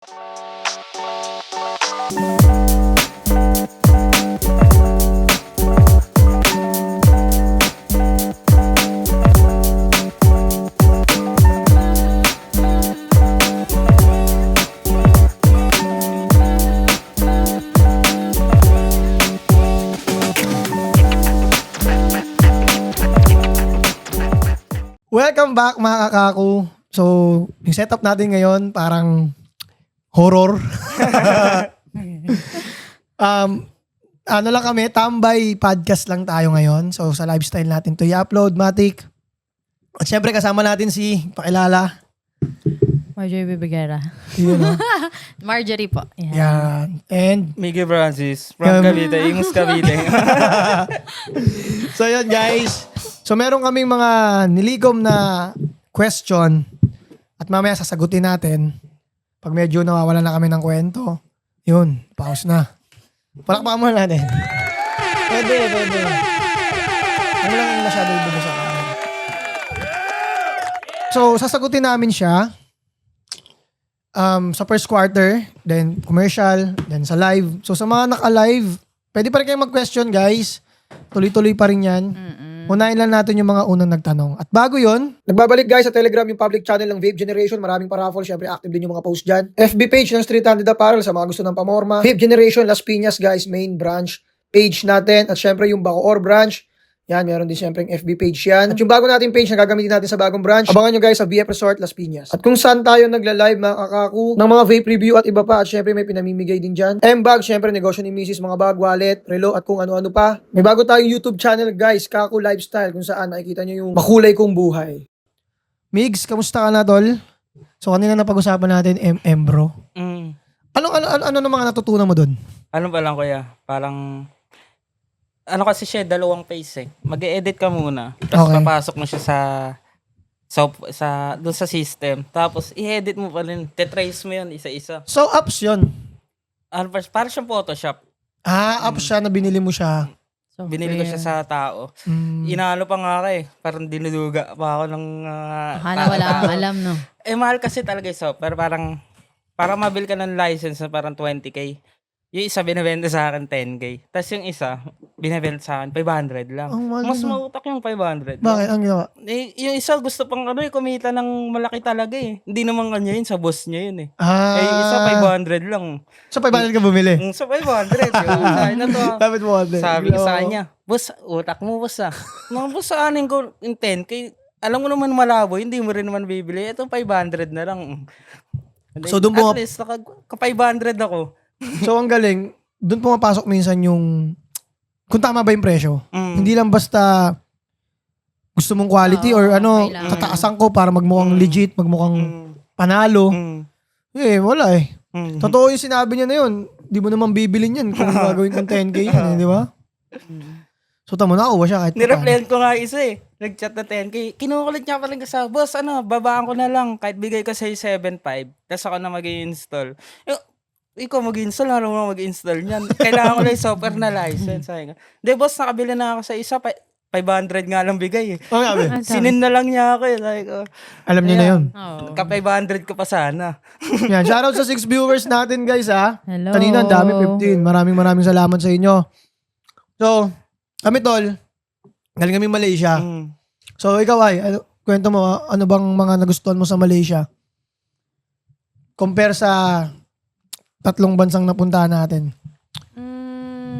Welcome back mga kakaku. So, yung setup natin ngayon parang horror. Ano lang kami, tambay podcast lang tayo ngayon. So, sa lifestyle natin to i-upload, Matic. At syempre kasama natin si pakilala. Marjorie Bibigera. Yun, no? Marjorie po. Yeah. Yan. And, Miguel Francis from Cavite, Imus Cavite. so yun guys. So meron kaming mga niligom na question at mamaya sasagutin natin. Pag medyo nawawala na kami ng kwento, yun, pause na. Palakpakan mo natin. Pwede. Ano lang yung masyado ibugo sa kanan. So, sasagutin namin siya sa first quarter, then commercial, then sa live. So, sa mga naka-live, pwede pa rin kayong mag-question, guys. Tuloy-tuloy pa rin yan. Unahin lang natin yung mga unang nagtanong. At bago yon, nagbabalik guys sa Telegram yung public channel ng Vape Generation. Maraming paraffle. Syempre active din yung mga post dyan. FB page ng Street Handed Apparel sa mga gusto ng pamorma. Vape Generation Las Piñas guys, main branch page natin. At syempre yung Bacoor branch. Yan, meron din syempre yung FB page yan. At yung bago natin page na gagamitin natin sa bagong branch, abangan nyo guys sa VF Resort Las Piñas. At kung saan tayo nagla-live mga kakaku ng mga vape review at iba pa. At syempre may pinamimigay din dyan. M-bag, syempre negosyo ni Mrs. mga bag, wallet, relo at kung ano-ano pa. May bago tayong YouTube channel guys, Kaku Lifestyle, kung saan nakikita nyo yung makulay kong buhay. Migs, kamusta ka na tol? So kanina napag-usapan natin MM bro. Ano na mga natutunan mo doon? Ano ba lang kuya? Parang ano kasi siya, dalawang phase eh. Mag-e-edit ka muna. Tapos Okay. papasok mo siya sa doon sa system. Tapos i-edit mo pa rin. Tetrace mo 'yon isa-isa. So apps yun. Ano parang siyang Photoshop. Apps siya na binili mo siya. Software. Binili ko siya sa tao. Mm. Inalo pa nga ako eh. Parang dinuduga pa ako ng Akala wala kang alam, no? mahal kasi talaga yung software. Parang mabil ka ng license na parang 20K. Yung isa binibenta sa akin 10K. Tapos yung isa binibenta sa akin 500 lang. Ang mahal Mas naman. mautak yung 500. Bakit? Ang ginawa? Yung isa gusto pang kumita ng malaki talaga eh. Hindi naman kanya yun, sa boss niya yun eh. Yung isa 500 lang. So 500 ka bumili? Sa 500. Yung sa akin na to. Dapat mo ate. Sabi ko sa kanya, boss, utak mo boss ah. Mga boss sa anin ko yung 10K. Alam mo naman malabo, hindi mo rin naman bibili. Ito 500 na lang. So, doon po at least ka 500 ako. So ang galing, doon pumapasok minsan yung kung tama ba yung presyo. Hindi lang basta gusto mong quality or ano, kailangan. tataasan ko para magmukhang legit, magmukhang panalo. Wala eh. Totoo yung sinabi niya na yun. Di mo naman bibilin yan kung gagawin kong 10K yan, di ba? So tamo na, uwa siya kahit Nireplyan ko nga isa eh. Nag-chat na 10K. Kinukulit niya pa rin sa boss, babaan ko na lang. Kahit bigay ko sa'yo 7.5. Tapos ako na mag-i-install. Ikaw mag-install, ano mo mag-install niyan? Kailangan ko na yung software na license. Sabi nga, hindi boss, nakabili na ako sa isa. 500 nga lang bigay eh. Oh, sabi. Sinin na lang niya ako eh. Like, Alam niyo na yun. Oo. ka 500 ko pa sana. Yan, shoutout sa 6 viewers natin guys ha. Hello. Kanina ang dami, 15. Maraming salamat sa inyo. So, kami tol, galing kami Malaysia. So ikaw ay, kwento mo, ano bang mga nagustuhan mo sa Malaysia? Compare sa 3 bansang napuntahan natin.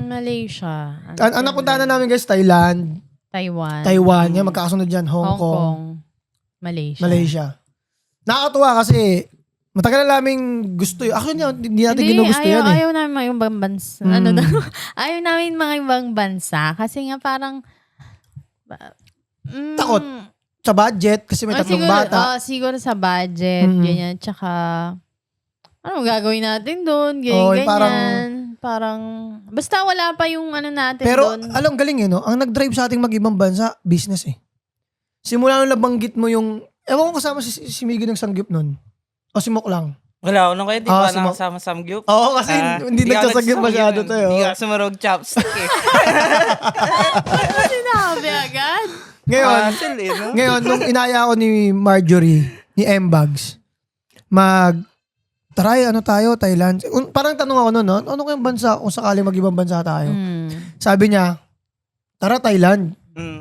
Malaysia. Ang napuntahan na namin guys, Thailand, Taiwan, yan, magkakasunod dyan, Hong Kong, Malaysia. Nakakatuwa kasi matagal na namin gusto yun. Actually, hindi natin ginugusto yan eh. Ayaw namin mga ibang bansa. Ayaw namin mga ibang bansa. Kasi nga parang Takot. Sa budget, kasi may 3 bata. Siguro sa budget, ganyan. Tsaka, ano gagawin natin doon? Oo, Ganyan. Parang, basta wala pa yung ano natin Pero, doon. alam, galing eh, no? Ang nag-drive sa ating mag-ibang bansa, business eh. Simula nung nabanggit mo yung, ewan ko kasama si Miggy ng Sangyup nun. O si Mok lang. Wala ako nung kayo, di Ah, ba si nakasama sa Samgyup? Oo, kasi hindi nagsasagyup masyado tayo. Hindi ka sumarog chopstick eh. Sinabi agad. Ngayon, Hassle eh, no? ngayon, nung inaya ako ni Marjorie, ni M-Bags, try, ano tayo, Thailand. Parang tanong ako noon, no? Ano kayong bansa kung sakali mag-ibang bansa tayo? Sabi niya, tara Thailand.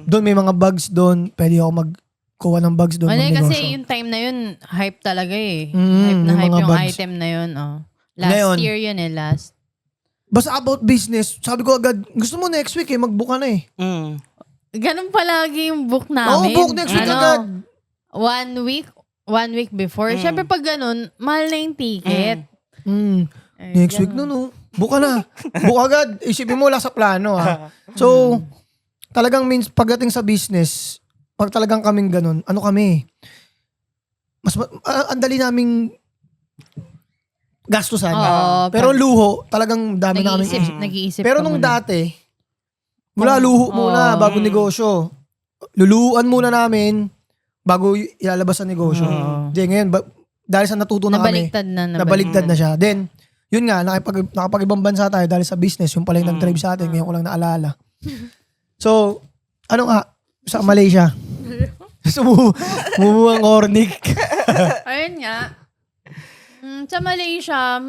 Doon may mga bugs doon. Pwede ako magkuha ng bugs doon. Ano magnegosyo. kasi yung time na yun, hype talaga eh. yung Hype na hype mga yung bugs. item na yun. Oh. Last Ngayon, year yun eh, last. Basta about business, sabi ko agad, gusto mo next week eh, mag-book ka na eh. Ganun palagi yung book Oo, namin. book next week agad. 1 week before. Siyempre pag ganun, mahal na yung ticket. Ay, Next week na no. Book ka na. Book agad. Isipin mo, wala sa plano ha. So, talagang means pagdating sa business, pag talagang kaming ganun, ano kami, ang dali naming gastusan. Oo, Pero luho, talagang dami na kaming Nag-iisip Pero ka nung muna. dati, mula luho muna bago negosyo. Luluan muna namin bago ilalabas ang negosyo. Di, ngayon, dahil sa natuto na kami, nabaligtad na siya. Then, yun nga, nakapag-ibang bansa tayo dahil sa business, yung pala yung nag-drive sa atin, ngayon ko lang naalala. So, ano nga, sa Malaysia. Sumubuang Ornic. Ayun nga. Sa Malaysia,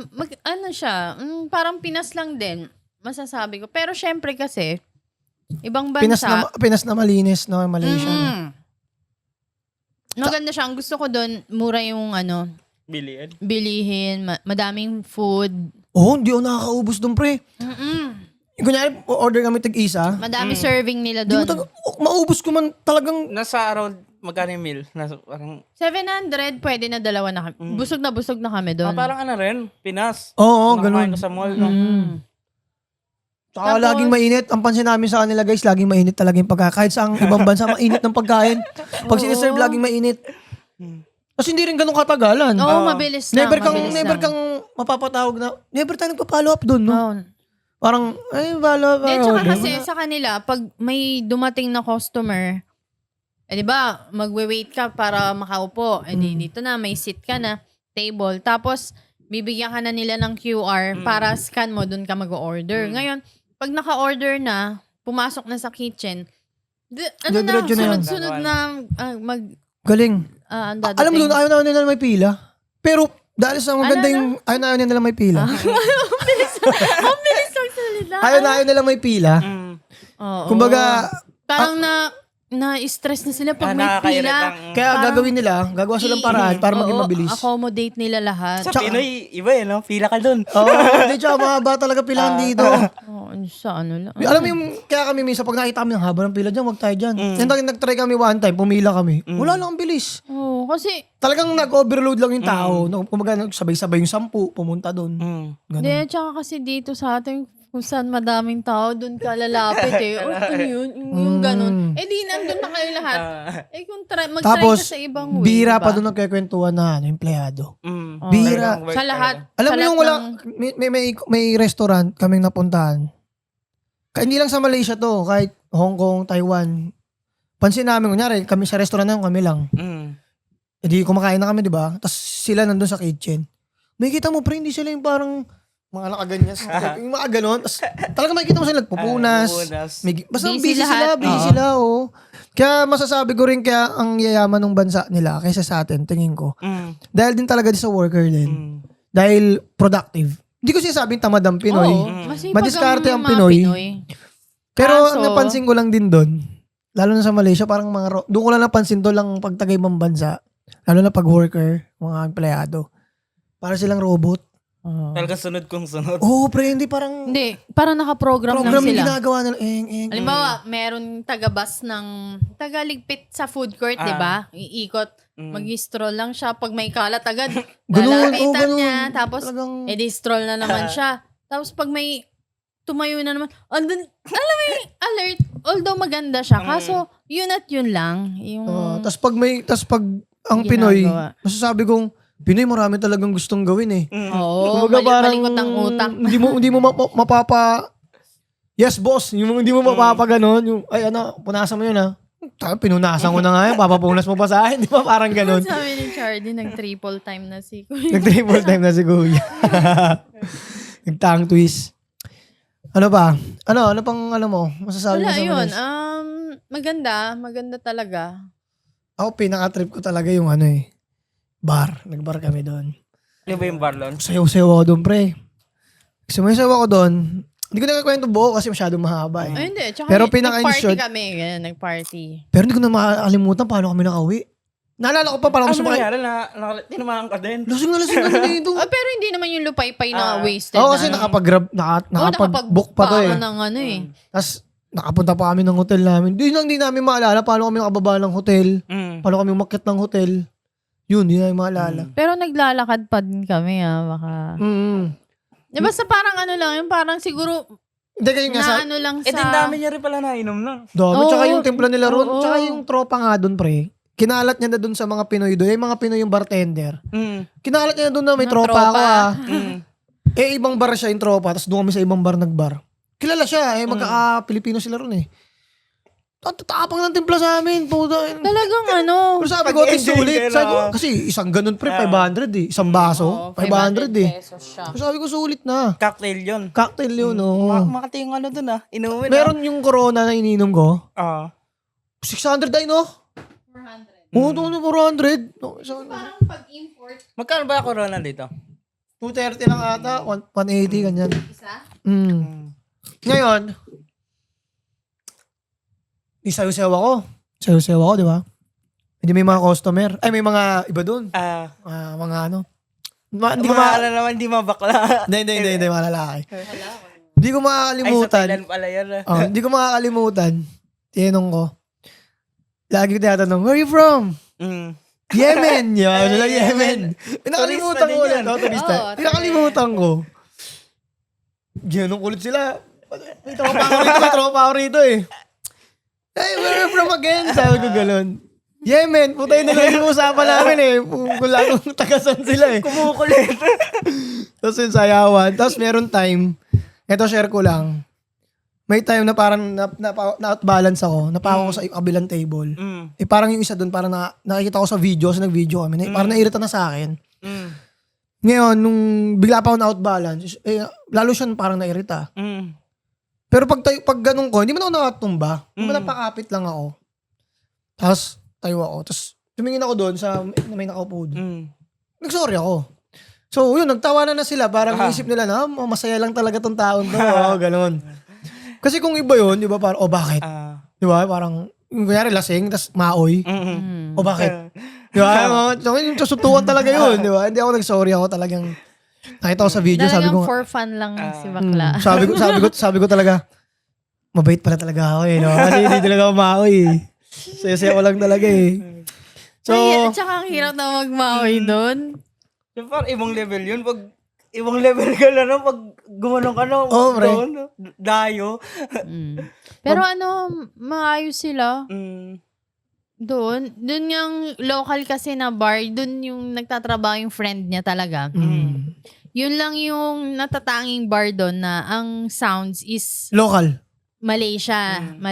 parang Pinas lang din, masasabi ko. Pero syempre kasi, ibang bansa. Pinas na malinis, no, Malaysia. Maganda siya. Ang gusto ko doon, mura yung bilihin, madaming food. Hindi ako nakakaubos doon, pre. Kunyari, order kami tig-isa. Madami serving nila Di mo doon. maubos ko man talagang. Nasa around, magkano yung meal? Nasa parang, 700, pwede na dalawa na kami. Busog na kami doon. parang ano rin, Pinas. Oo, Nakakain ganun. ko sa mall, no? Saka laging mainit. Ang pansin namin sa kanila guys, laging mainit talaga yung pagkain. Kahit sa ibang bansa, mainit ng pagkain. Pag siniserve, laging mainit. Kasi hindi rin ganun katagalan. Oo, mabilis lang. Never kang mapapatawag na, never tayo nagpa-follow up doon, no? Oo. Parang, follow up. Tsaka kasi sa kanila, pag may dumating na customer, di ba, magwe-wait ka para makaupo. Dito na, may seat ka na, table. Tapos, bibigyan ka na nila ng QR para scan mo, dun ka mag-order. Ngayon, pag naka-order na, pumasok na sa kitchen, Diretso na yan. sunod-sunod na Galing. dadating. Alam mo doon, ayaw na nila may pila. Pero, dahil sa maganda yung, ayaw na nila may pila. Ang bilis lang salita. Ayaw nila may pila. Oo. Kumbaga, parang na-stress na sila pag may pila. kaya gagawin nila, gagawa silang paraan para maging mabilis. Accommodate nila lahat. Sa Pinoy, iba eh, no? Pila ka dun. Hindi, tsaka mahaba talaga pilahan dito. Sa ano lang. Alam mo yung, kaya kami minsan, pag nakita kami ng haba ng pila dyan, wag tayo dyan. Nag-try kami one time, pumila kami. Wala lang ang bilis. Oo, kasi Talagang nag-overload lang yung tao. Kumbaga, sabay-sabay yung 10, pumunta doon. Ganun. Hindi, tsaka kasi dito sa atin, kung saan madaming tao, doon ka lalapit eh. Ano yun? Yung ganun. Di nandun na kayo lahat. Kung mag-try Tapos, ka sa ibang way, bira diba? pa doon nagkikwentuhan na empleyado. Oo. Bira. Sa lahat. Alam sa mo yung lahat may restaurant kaming napuntahan. Hindi lang sa Malaysia to, kahit Hong Kong, Taiwan. Pansin namin, kunyari, kami sa restaurant na yun, kami lang. Hindi kumakain na kami, di ba? Tapos sila nandun sa kitchen. May kita mo, pre, hindi sila yung parang mga nakaganyan. Yung mga ganon. Tapos talaga makikita mo sila nagpupunas. Basta Busy busy lahat. sila, busy sila, oh. Kaya masasabi ko rin kaya ang yayaman ng bansa nila kaysa sa atin, tingin ko. Dahil din talaga sa worker din. Dahil productive. Hindi ko sinasabing tamad ang Pinoy. Oo, masipag Madiskarte ang mga Pinoy. Pero Kaso, ang napansin ko lang din doon, lalo na sa Malaysia, parang doon ko lang napansin to lang pag taga-ibang bansa. Lalo na pag worker, mga empleyado. Para silang robot. Talaga sunod kong sunod. Pre, hindi parang Hindi, parang nakaprogram lang program yung sila. ginagawa nila. Halimbawa, meron taga-bus ng taga-ligpit sa food court, di ba? Iikot. Mag-stroll lang siya. Pag may kalat agad, lalapitan niya. Tapos, edi-stroll na naman siya. Tapos pag may tumayo na naman, andun, alam mo yung alert. Although maganda siya. Kaso, yun at yun lang. Yung Tapos pag ang Pinoy, masasabi kong, Pinoy marami talagang gustong gawin eh. Oo, Kumbaga malikot ang utak. Hindi mo mapapa, yes boss, yung hindi mo mapapa ganon, yung, ay punasan mo yun ha. Pinunasan ko na nga yun, papapunas mo pa sa akin, di ba? Parang ganon. Sabi ni Chardy, nag-triple time na si Kuya. Nag-triple time na si Kuya. Nag-tongue twist. Ano ba? Ano pang mo? Masasabi mo Wala sa yun. Malaysia? Maganda talaga. Ako, pinaka-trip ko talaga yung bar. Nag-bar kami doon. Di ba yung Barlon? Sayaw-sayaw ako doon, pre. Sumayaw ako doon. Hindi ko nakakwento buo kasi masyadong mahaba eh. Ay, hindi. Tsaka Pero nag-party pinaka-in-short- kami. Ganyan, nag-party. Pero hindi ko na makalimutan paano kami nakauwi. Naalala ko pa parang Ano gusto nangyari tinamaan ka din? Lasing na lasing dito. Pero hindi naman yung lupay-pay na wasted. Oo, kasi na, nakapag-grab, nakapag-book pa to eh. ako ng ano eh. Tapos nakapunta pa kami ng hotel namin. Hindi namin maalala paano kami nakababa ng hotel. Paano kami umakyat ng hotel. Yun, hindi namin maalala. Pero naglalakad pa din kami baka. Di basta parang ano lang, yung parang siguro Hindi kayo nga sa... na ano lang Eh, sa... din dami niya rin pala nainom na. Dami, Oo. tsaka yung timpla nila ron. Oo. Tsaka yung tropa nga doon, pre. Kinalat niya na doon sa mga Pinoy doon. Yung mga Pinoy yung bartender. Kinalat niya na doon na may Mga tropa, tropa. ako Eh, ibang bar siya yung tropa. Tapos doon kami sa ibang bar nagbar. Kilala siya. Magkaka-Pilipino sila ron eh. Tatapang ng timpla sa amin. Puta. Talagang ano. Pero sabi ko, Pag-enjoy sulit. ka Sabi ko, na. kasi isang ganun pre, 500 eh. Isang baso, 500 eh. pesos siya. So, sabi ko, sulit na. Cocktail yun. Cocktail yun, oh. Makati yung ano dun Inuwi na. Meron yung Corona na ininom ko. 600 ay, no? 400. Oo, 400. No, so, Parang pag-import, Magkano ba corona dito? 230 lang ata, 180, ganyan. isa? Ngayon, isaw-saw ako. Sayo-sayo ako, di ba? Hindi may mga customer. Ay, may mga iba doon. Mga ano. Hindi ko Mga naman, di mabakla. Hindi, mga lalaki. Hindi ko Ay, sa makakalimutan. Thailand pala yun. Hindi ko makakalimutan. Tinanong ko. Lagi ko tinatanong, where are you from? Yemen. Yan, ano lang Yemen. Nakalimutan ko din ulit. yan. Turista. Oo, Nakalimutan ko. Ganun kulit sila. May tropa ako rito eh. Hey, where are you from again? Sabi ko galon. Yemen. Puta yun na lang yung usapan namin eh. Kung lang kung tagasan sila eh. Kumukulit. Tapos yung sayawan. Tapos meron time. Ito share ko lang. May time na parang na-outbalance ako. Napako ko sa kabilang table. Eh parang yung isa doon, parang nakikita ko sa video, sa nag-video kami. Parang nairita na sa akin. Ngayon, nung bigla pa ako na-outbalance, lalo siya parang nairita. Pero pag ganun ko, hindi man ako nakatumba. Hindi napakapit lang ako. Tapos, tayo ako. Tapos, tumingin ako doon sa may nakaupo doon. Nag-sorry ako. So, yun, nagtawanan na sila. Parang isip nila na, masaya lang talaga tong taon to. Ganun. Kasi kung iba yun, di ba, parang, bakit? Di ba, parang, kunyari lasing, tas maoy. O bakit? Di ba? So, yung susutuan talaga yun, di ba? Hindi ako nag-sorry, ako talagang, nakita ko sa video, sabi ko, Talagang for fun lang si bakla. sabi ko talaga, mabait pala talaga ako eh, no? Kasi hindi talaga ako maoy eh. Saya-saya ko lang talaga eh. So, Tsaka ang hirap na magmaoy doon. So, parang ibang level yun. Pag ibang level ka na, no? Pag gumanong ka na, pre. doon, dayo. Pero maayos sila. Doon yung local kasi na bar, doon yung nagtatrabaho yung friend niya talaga. Yun lang yung natatanging bar doon na ang sounds is local. Malaysian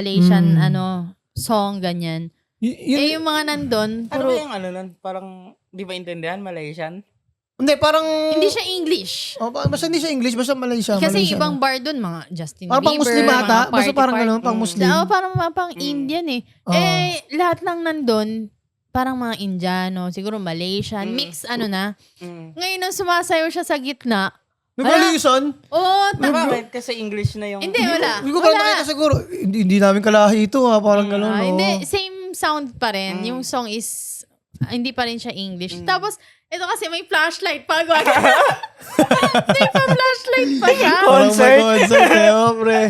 song, ganyan. Yung mga nandun, Ano ba yung nun? Parang, di ba intindihan? Malaysian? Hindi, parang, hindi siya English. basta hindi siya English, basta Malaysia. Kasi Malaysia, ibang bar doon, mga Justin parang pang Bieber, Muslim mga ata. Basta party, parang party. gano'n, pang Muslim. Parang mga pang Indian eh. Lahat lang nandun, parang mga Indiano, siguro Malaysian, mix na. Ngayon, nung sumasayaw siya sa gitna, Nag-alisan? Bakit? Kasi English na yung... Hindi, wala. Hindi ko parang nakita siguro. Hindi namin kalahi ito parang gano'n. Hindi, same sound pa rin. Yung song is, hindi pa rin siya English. Tapos, ito kasi may flashlight pa. May flashlight pa siya. Concert? Concert pre.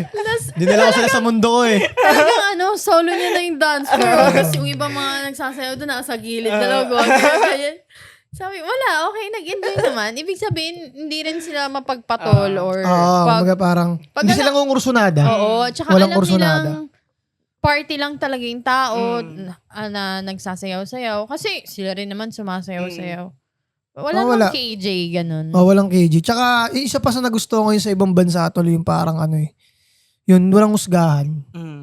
Dinala ko sila sa mundo ko eh. Talagang solo niya na yung dance floor. Kasi yung ibang mga nagsasayaw doon, nasa gilid. Dalawa, ganyan. Sabi, wala, okay, nag-enjoy naman. Ibig sabihin, hindi rin sila mapagpatol or... parang, hindi sila ngungursunada. Oo, tsaka walang alam kursunada. nilang party lang talaga yung tao na nagsasayaw-sayaw. Kasi sila rin naman sumasayaw-sayaw. Wala nang KJ, ganun. Walang KJ. Tsaka, isa pa sa nagustuhan ko yun sa ibang bansa, tuloy yung parang yun, walang husgahan.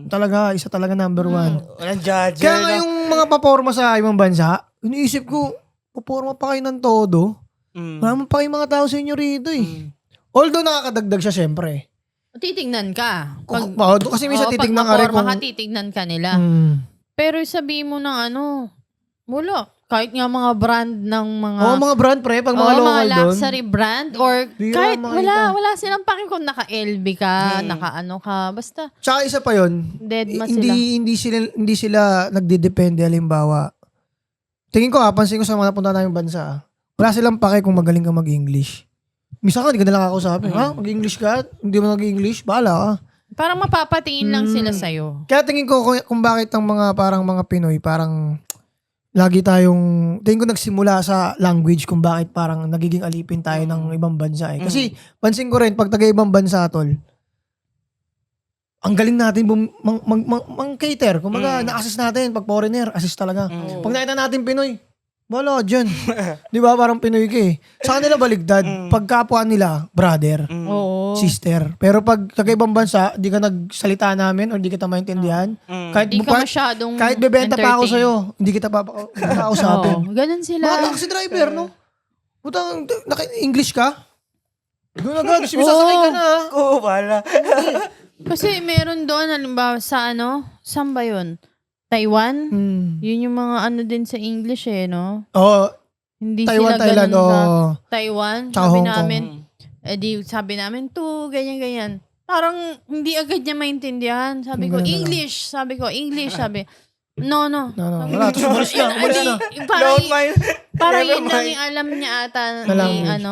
Talaga, isa talaga number one. Walang judge. Kaya nga yung mga paporma sa ibang bansa, iniisip ko, paporma pa kayo ng todo. Wala pa kayong mga tao sa inyo rito eh. Although nakakadagdag siya syempre. Titignan ka. Kasi minsan titignan ka rin kung... titignan ka nila. Pero sabihin mo ng wala. Kahit nga mga brand ng mga... Oo, mga brand pre, pag mga Oo, local mga doon. luxury brand or Bira kahit makita. wala silang paki kung naka-LV ka, naka-ano ka, basta Tsaka isa pa yun, deadma sila. hindi sila nagdidepende, halimbawa. Tingin ko pansin ko sa mga napunta namin bansa, wala silang pake kung magaling ka mag-English. Misa ka, hindi ka na nakakausapin. Mag-English ka? Hindi mo mag-English? Bahala ka. Parang mapapatingin lang sila sa'yo. Kaya tingin ko kung bakit ang mga Pinoy, parang lagi tayong, tingin ko nagsimula sa language kung bakit parang nagiging alipin tayo ng ibang bansa eh. Kasi pansin ko rin, pag taga-ibang bansa, tol, ang galing natin mang-cater. Kung na-assist natin, pag foreigner, assist talaga. Pag nakita natin Pinoy, wala dyan. Di ba? Parang Pinoy ka eh. Sa kanila baligtad. Pag kapwa nila, brother, Oo. sister. Pero pag taga-ibang bansa, di ka nagsalita namin or di kita maintindihan, kahit Hindi ka masyadong kahit bebenta pa ako entertain. sa'yo, hindi kita papakausapin. Oo, ganun sila. Mga taxi driver, no? Putang, English ka? Doon agad, sasakay ka na. Oo, wala. Kasi meron doon, halimbawa sa saan ba yun? Taiwan? Yun yung mga ano din sa English eh, no? Oo, Hindi Taiwan, sila Thailand, ganun sa oo. Taiwan. Tsaka Sabi Hong Kong. namin, sabi namin, ganyan. Parang hindi agad niya maintindihan. Sabi ko, English. Sabi, no. Wala, tapos umalis na. Don't mind. Parang Never yun lang mind. yung alam niya ata Na ni language.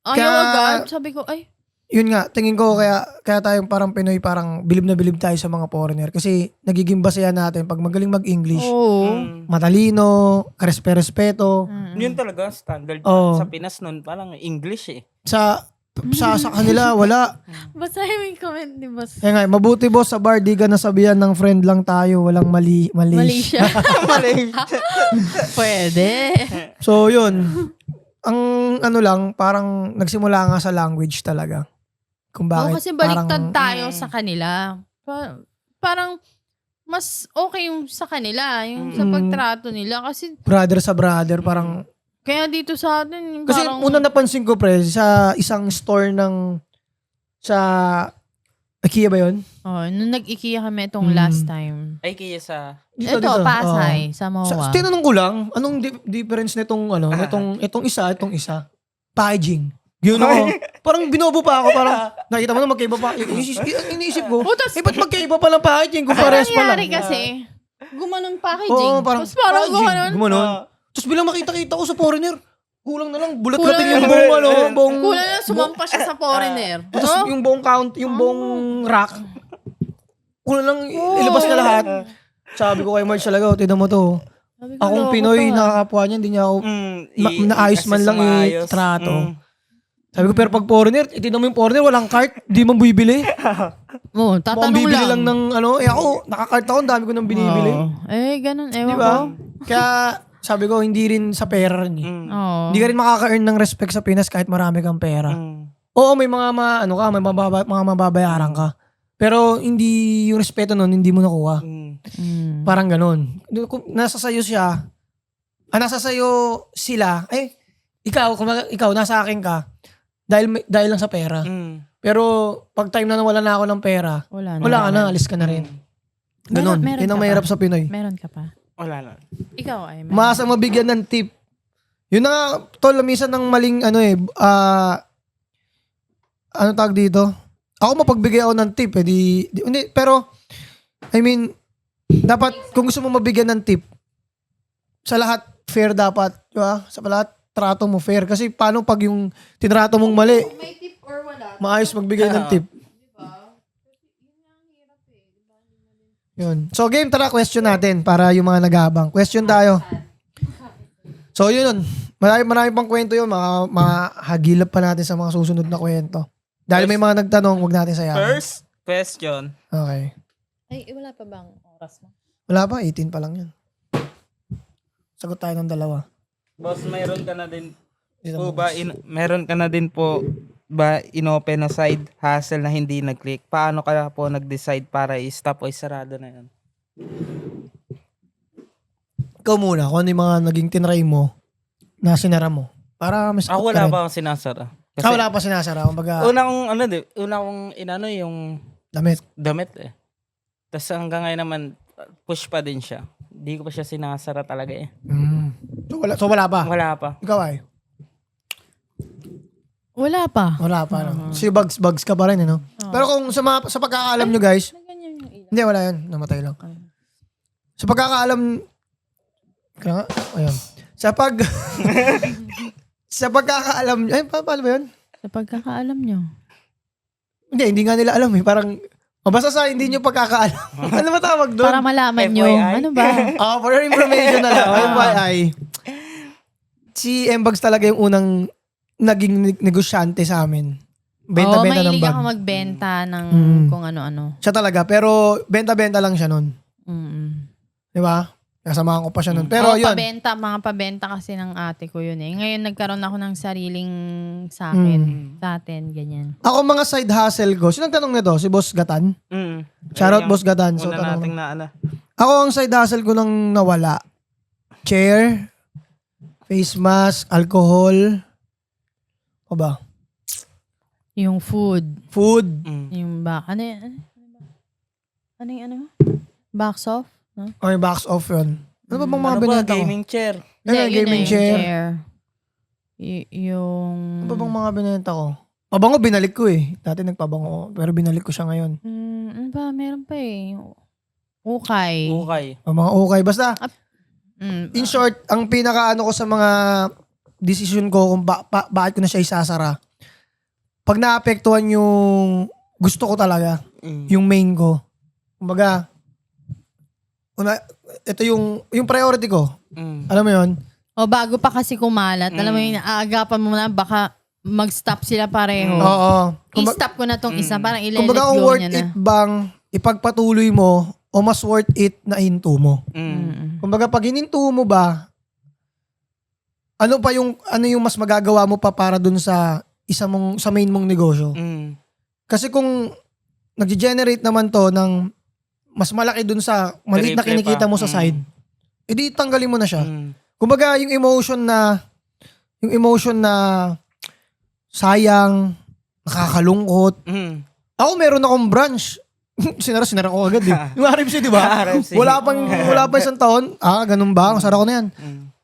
Ayaw Kaya- agad. Sabi ko, ay, Yun nga, tingin ko kaya tayong parang Pinoy parang bilib na bilib tayo sa mga foreigner kasi nagiging basehan natin pag magaling mag-English, oo. matalino, karespe-respeto. Yun talaga, standard. Oo. Sa Pinas nun, parang English eh. Sa kanila, wala. Basahin mo yung comment ni Boss. Kaya nga, mabuti boss sa bar, di ka nasabihan ng friend lang tayo, walang mali. Malaysia. Mali. Pwede. So, yun. Ang lang, parang nagsimula nga sa language talaga. Kung bakit. Kasi baliktad parang, tayo sa kanila. Parang mas okay yung sa kanila, yung sa pagtrato nila. Kasi brother sa brother, parang. kaya dito sa atin, Kasi parang, unang napansin ko, pre, sa isang store sa IKEA ba yun? nung nag-IKEA kami itong last time. Ay, kaya sa... Ito, Pasay, sa Mawa. Tinanong ko lang, anong difference nitong itong isa? Packaging. Yun ako. Parang binobo pa ako, parang nakita mo na magkaiba pa. Iniisip ko, ba't magkaiba pa lang packaging kung pares pa lang? Nangyari kasi, gumanon packaging. Oo, parang Tapos parang packaging, gumanon. gumanon. Tapos bilang makita-kita ko sa foreigner, kulang na lang, bulat-latin yung buong, Kulang na sumampa siya sa foreigner. tapos yung buong yung buong rack, kulang lang ilabas na lahat. Sabi ko kay Marge talaga, tignan mo to. Sabi ko, Akong loko Pinoy, to, nakakapwa niya, hindi niya ako, naayos man lang sumayos. trato. Sabi ko, pero pag foreigner, tignan mo yung foreigner, walang cart, di man bibili. Oo, Mukhang tatanong bibili lang lang. ng ako, nakakart ako, ang dami ko nang binibili. Oo. Ganun, ewan Di ko. ba? Kaya, sabi ko, hindi rin sa pera rin eh. Oo. Hindi ka rin makaka-earn ng respect sa Pinas kahit marami kang pera. Oo, may mga may mga mababayaran ka. Pero hindi yung respeto nun, hindi mo nakuha. Parang ganun. Kung nasa sayo siya, nasa sayo sila, ikaw, nasa akin ka, dahil lang sa pera. Pero pag time na nawala na ako ng pera, wala ka na, alis ka na rin. Ganun. Meron Yun ang ka mahirap pa? sa Pinoy. Meron ka pa? Wala na. Ikaw ay meron. Maasang mabigyan ng tip. Yun na nga, tol, minsan ng maling ano tawag dito? Ako mapagbigay ako ng tip hindi, pero I mean, dapat kung gusto mo mabigyan ng tip, sa lahat fair dapat, di ba? Sa lahat trato mo fair kasi paano pag yung tinrato mong mali, May tip or wala? maayos magbigay ng tip. Yun. So game, tara question natin para yung mga nag-aabang. Question tayo. So yun. Marami pang kwento yun. Mahagilap pa natin sa mga susunod na kwento. Dahil may mga nagtanong, huwag natin sayangin. First question. Okay. Ay, wala pa bang oras mo? Wala pa, 18 pa lang yan. Sagot tayo ng dalawa. Boss, mayroon ka na din Dito po mo. ba, meron ka na din po ba inopen na side hustle na hindi nag-click? Paano ka po nag-decide para i-stop o isarado na yun? Ikaw muna, kung ano yung mga naging tinry mo na sinara mo. Para mas Ako wala pa akong sinasara. Wala pa sinasara. Kumbaga, Una kong inano yung damit. damit eh. Tapos hanggang ngayon naman, push pa din siya. Hindi ko pa siya sinasara talaga eh. So wala pa? Wala pa. Ikaw ay? Wala pa. Wala pa. No? So bugs ka pa rin, no? Pero kung sa pagkakaalam nyo guys, hindi, wala yan. Namatay lang. Sa pagkakaalam, ayun. Sa pagkakaalam nyo, paano ba yun? Sa pagkakaalam nyo. Hindi nga nila alam eh. Parang, basta sa hindi nyo pagkakaalam. Ano ba tawag doon? Para malaman nyo. FYI? Ano ba? For your information na lang. FYI. Si Mbags talaga yung unang naging negosyante sa amin. Benta-benta ng mahilig bag. ako magbenta ng kung ano-ano. Siya talaga. Pero benta-benta lang siya nun. Di ba? Kasamahan ko pa siya nun. Pero yun. Mga pabenta kasi ng ate ko yun eh. Ngayon nagkaroon ako ng sariling sa akin. Sa atin, ganyan. Ako mga side hustle ko. Sino nagtanong nito? Si Boss Gatan? Shoutout Boss Gatan. So, Una nating na ako ang side hustle ko nang nawala. Chair, face mask, alcohol. O ba? Yung food. Food. Yung ano yung box off? No? O yung box off yun. Ano ba bang mga binenta ko? Gaming chair. Gaming chair. Yung... Ano ba bang mga binenta ko? Pabango binalik ko eh. Dati nagpabango. Pero binalik ko siya ngayon. ano ba? Meron pa eh. Ukay. O mga okay. Basta, in short, ang pinaka-ano ko sa mga decision ko kung bakit ko na siya isasara. Pag naapektuhan yung gusto ko talaga, yung main ko. Kumbaga, ito yung priority ko. Alam mo yun? O bago pa kasi kumalat, alam mo yun, aagapan mo na baka mag-stop sila pareho. Oo. I-stop ko na tong isa, parang i-let Kumbaga, kung go worth niya na. it bang ipagpatuloy mo o mas worth it na hinto mo? Kumbaga, pag hininto mo ba, ano yung mas magagawa mo pa para dun sa sa main mong negosyo? Kasi kung nag-generate naman to ng mas malaki dun sa maliit na kinikita mo sa side, edi tanggalin mo na siya. Kumbaga, yung emotion na sayang, nakakalungkot. Ako meron akong branch. Sinara ko agad eh. Yung RMC, di ba? Wala pa isang taon. Ganun ba? Ang sara ko na yan.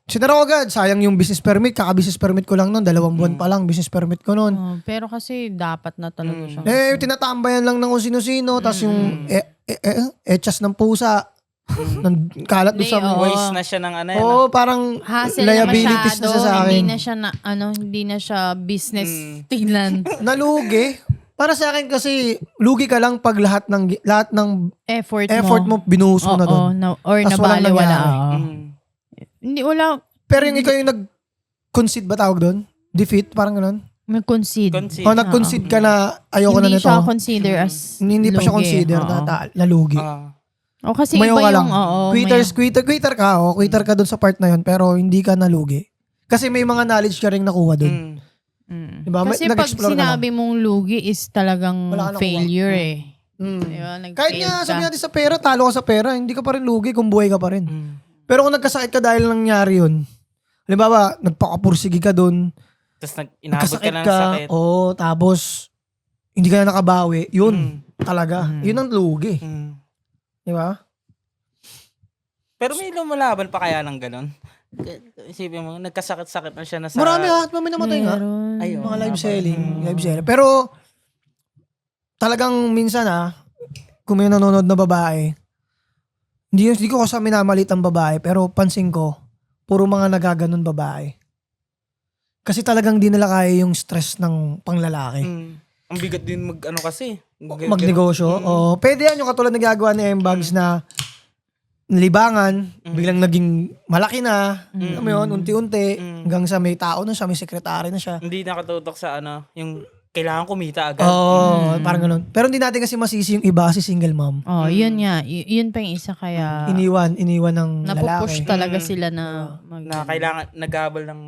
Sinara ko agad. Sayang yung business permit. Kaka-business permit ko lang nun. 2 buwan pa lang business permit ko nun. Pero kasi dapat na talaga siya. Tinatambayan lang ng kung sino-sino. Tapos yung echas ng pusa. Kalat doon sa Waste na siya ng ano yan. parang Hassle liabilities na siya sa akin. Hindi na siya business tingnan. Nalugi. Para sa akin kasi lugi ka lang pag lahat ng Effort mo binuhos mo na doon. Or Tas walang nabaliwala. nangyari. Hindi, wala. Pero yung ikaw yung nag-concede ba tawag doon? Defeat? Parang gano'n? May concede. O nag-concede ka na ayoko na Hindi nito. siya consider as Hindi pa siya lugi. consider na lugi. O kasi Umayaw iba ka lang. yung, Quitter ka. Quitter ka doon sa part na yun pero hindi ka nalugi. Kasi may mga knowledge ka rin nakuha doon. Diba? Kasi pag sinabi mong lugi is talagang Wala ka nakuha. failure eh. Diba? Kahit nga sabi natin sa pera, talo ka sa pera, hindi ka pa rin lugi kung buhay ka pa rin. Pero kung nagkasakit ka dahil nangyari yun, halimbawa, nagpakapursigi ka doon, Tapos inabot ka nagkasakit ng ka, sakit. tapos hindi ka na nakabawi, yun talaga. Yun ang lugi. Di ba? Pero may lumalaban pa kaya ng ganun? Isipin mo, nagkasakit-sakit na siya na sa... Marami may namatay nga. Ayun. Mga live selling. Pero talagang minsan kung may nanonood na babae, hindi ko kasi minamalit ang babae, pero pansin ko, puro mga nagaganon babae. Kasi talagang di nila kaya yung stress ng panglalaki. Ang bigat din Magnegosyo. Pwede yan yung katulad na gagawa ni M-Bags na libangan, biglang naging malaki na. Alam mo yun, unti-unti. Hanggang sa may tao na siya, may sekretary na siya. Hindi nakatutok sa yung kailangan kumita agad. Parang ganun. Pero hindi natin kasi masisi yung iba si single mom. Yun nga. Yun pa yung isa kaya Iniwan ng napupush lalaki. talaga sila na Na kailangan naghabol ng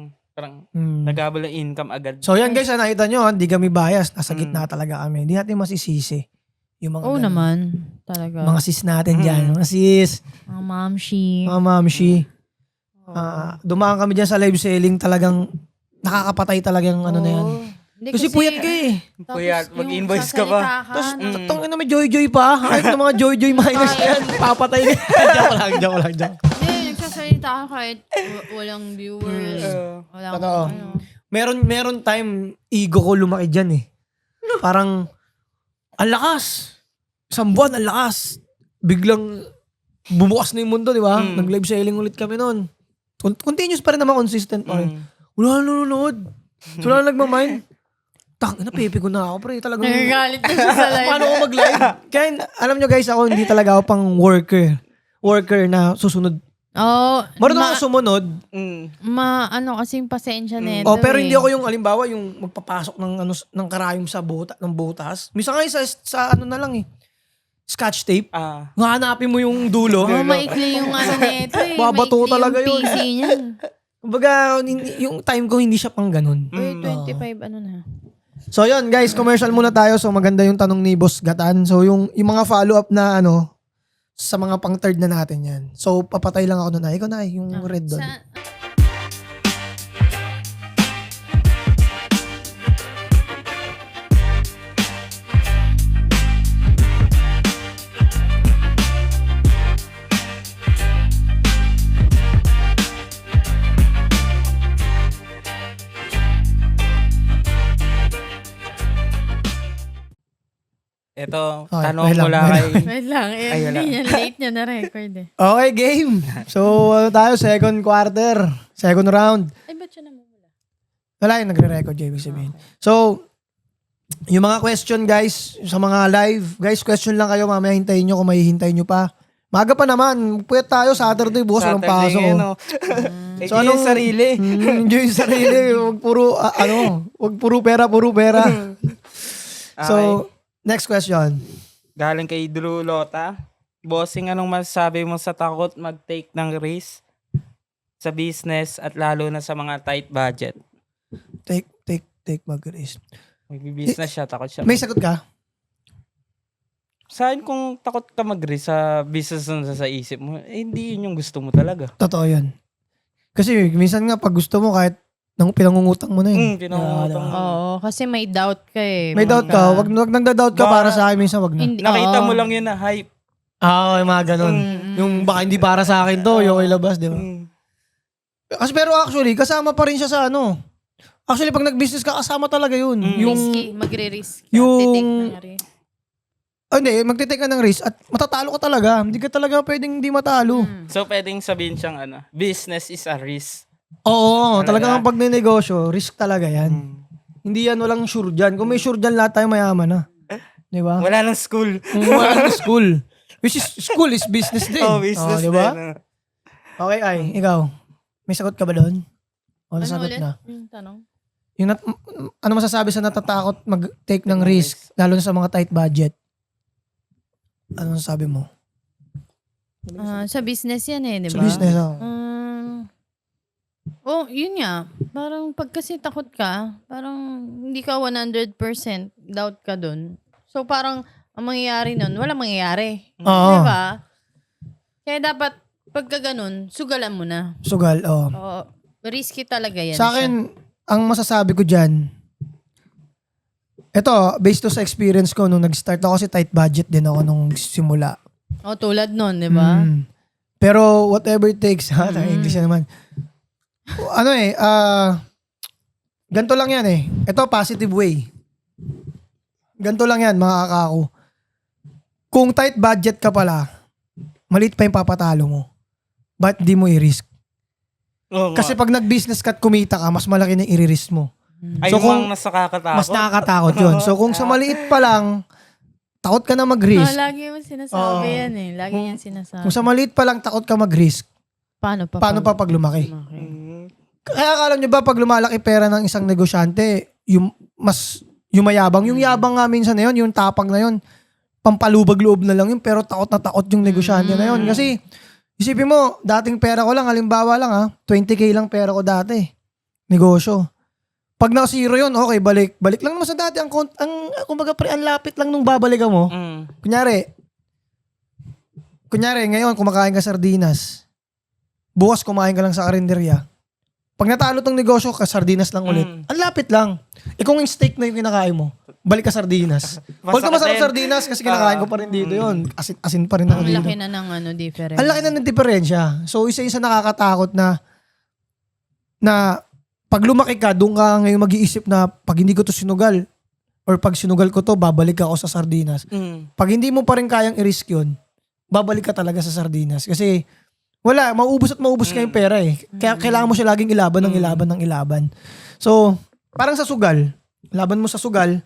naghabol ng income agad. So yan guys, nakita nyo, hindi kami bias. Nasa gitna talaga kami. Hindi natin masisisi. Yung mga ganun. naman. Talaga. Mga sis natin dyan. Mga sis. Mga mamshi. Mga mamshi. Dumaan kami dyan sa live selling, talagang nakakapatay talaga yung ano na yan. Hindi, Kasi puyat ka eh. tapos Puyat, yung mag-invoice ka pa. sasalita Tapos, no? tangin na may joy-joy pa. Kahit ng mga joy-joy minus yan, papatay na. Joke lang. Hindi, nagsasalita ka kahit walang viewers. Walang Totoo. ano. Meron time, ego ko lumaki dyan eh. Parang, ang lakas. Isang buwan, ang lakas. Biglang, bumukas na yung mundo, di ba? Nag-live selling ulit kami noon. Continuous pa rin naman, consistent pa rin. Wala na nanonood. Wala na nagmamind. Pepe ko na ako, pre. Talagang, Nagagalit na siya sa live. paano ako mag-live? Kaya, alam nyo guys, ako hindi talaga ako pang worker na susunod. Oo. Marunong ako sumunod. Ano kasing pasensya nito Pero eh. hindi ako yung halimbawa yung magpapasok ng karayom sa butas. Misa nga sa ano na lang eh. Scotch tape. Hanapin mo yung dulo. Maikli yung ano nito eh. Babato Maikli talaga yung yun. PC niyan. Kumbaga, yung time ko hindi siya pang ganun. Uy, 25 ano na. So yun guys, commercial muna tayo. So maganda yung tanong ni Boss Gatan. So yung mga follow-up na ano, sa mga pang third na natin yan. So papatay lang ako na. Ikaw na, yung red doon. Ito, Okay, tanong wait lang, mula wait kay... Wait lang, Ay, wala. hindi niya, late niya na record eh. Okay, game. So ano tayo, second quarter. Second round. Ay, ba't siya naman wala? Wala yung nagre-record, ibig sabihin. So, yung mga question guys, sa mga live, guys, question lang kayo, mamaya hintayin nyo kung may hintayin nyo pa. Maga pa naman, pwede tayo, Saturday, bukas walang pasok. Enjoy yung sarili. Enjoy yung sarili, wag puro pera. So, next question. Galing kay Drew Lota. Bossing, anong masasabi mo sa takot mag-take ng risk sa business at lalo na sa mga tight budget? Take mag-risk. Mag-business siya, takot siya. May sagot ka? Saan kung takot ka mag-risk sa business na sa isip mo, hindi yun yung gusto mo talaga. Totoo yan. Kasi minsan nga, pag gusto mo, kahit pinangungutang mo na yun. Pinangungutang mo. Oo, kasi may doubt ka eh. May doubt ka. Wag nagda-doubt ka Baka- para sa akin. Minsan wag na. Nakita mo lang yun na hype. Yung mga ganun. Yung baka hindi para sa akin to, yung ilabas, di ba? Pero actually, kasama pa rin siya sa ano. Actually, pag nag-business ka, kasama talaga yun. Risky, magre-risk. yung- Titik na risk. Hindi, magtitake ka ng risk at matatalo ka talaga. Hindi ka talaga pwedeng hindi matalo. So, pwedeng sabihin siyang business is a risk. Oo, Talaga? talagang pag ninegosyo, risk talaga yan. Hindi yan walang sure dyan. Kung may sure dyan, lahat tayo mayaman na. Di ba? Wala nang school. Kung wala ng school. Which is, school is business din. Business di ba? din. Okay, ikaw. May sagot ka ba doon? O, Ano nasagot ulit? na. Yung tanong? Ano masasabi sa natatakot mag-take ng risk, lalo na sa mga tight budget? Ano masasabi mo? Sa business yan eh, di ba? Sa business, Yun nga. Parang pag kasi takot ka, parang hindi ka 100% doubt ka dun. So parang ang mangyayari nun, wala mangyayari. Oo. Di ba? Kaya dapat pagka ganun, sugalan mo na. Sugal, oo. Oo. Risky talaga yan. Sa akin, ang masasabi ko dyan, ito, based to sa experience ko, nung nag-start ako kasi tight budget din ako nung simula. Tulad nun, di ba? Pero whatever it takes, English na naman. Ganito lang yan eh. Ito, positive way. Ganito lang yan, mga kakako. Kung tight budget ka pala, maliit pa yung papatalo mo. Ba't di mo i-risk? Kasi pag nag-business ka at kumita ka, mas malaki na i-risk mo. Ay, So, kung kung- mas nakakatakot. Mas nakakatakot yun. So kung sa maliit pa lang, takot ka na mag-risk. Lagi mo sinasabi yan eh. Lagi yan sinasabi. Kung sa maliit pa lang, takot ka mag-risk. Paano pa? Paano pa pag lumaki? Kaya alam nyo ba, pag lumalaki pera ng isang negosyante, yung mayabang. Yung yabang nga minsan na yun, yung tapang na yun, pampalubag-loob na lang yun, pero takot na takot yung negosyante na yun. Kasi, isipin mo, dating pera ko lang, halimbawa lang 20K lang pera ko dati. Negosyo. Pag na-zero yun, okay, balik. Balik lang naman sa dati. Kumbaga ang lapit lang nung babalikan mo. Kunyari, ngayon kumakain ka sardinas. Bukas kumain ka lang sa karinderya. Pag natalo tong negosyo ka, sardinas lang ulit. Ang lapit lang. Kung yung steak na yung kinakain mo, balik ka sardinas. Huwag ka masarap sardinas kasi kinakain ko pa rin dito yun. Asin pa rin ako Ang dito. laki na ng difference. Ang laki na ng diferensya. So, isa-isa nakakatakot na pag lumaki ka, doon ka ngayon mag-iisip na pag hindi ko to sinugal or pag sinugal ko to, babalik ako sa sardinas. Pag hindi mo pa rin kayang i-risk yun, babalik ka talaga sa sardinas. Kasi wala, maubos at maubos ka yung pera eh. Kaya kailangan mo siya laging ilaban. So, parang sa sugal, laban mo sa sugal,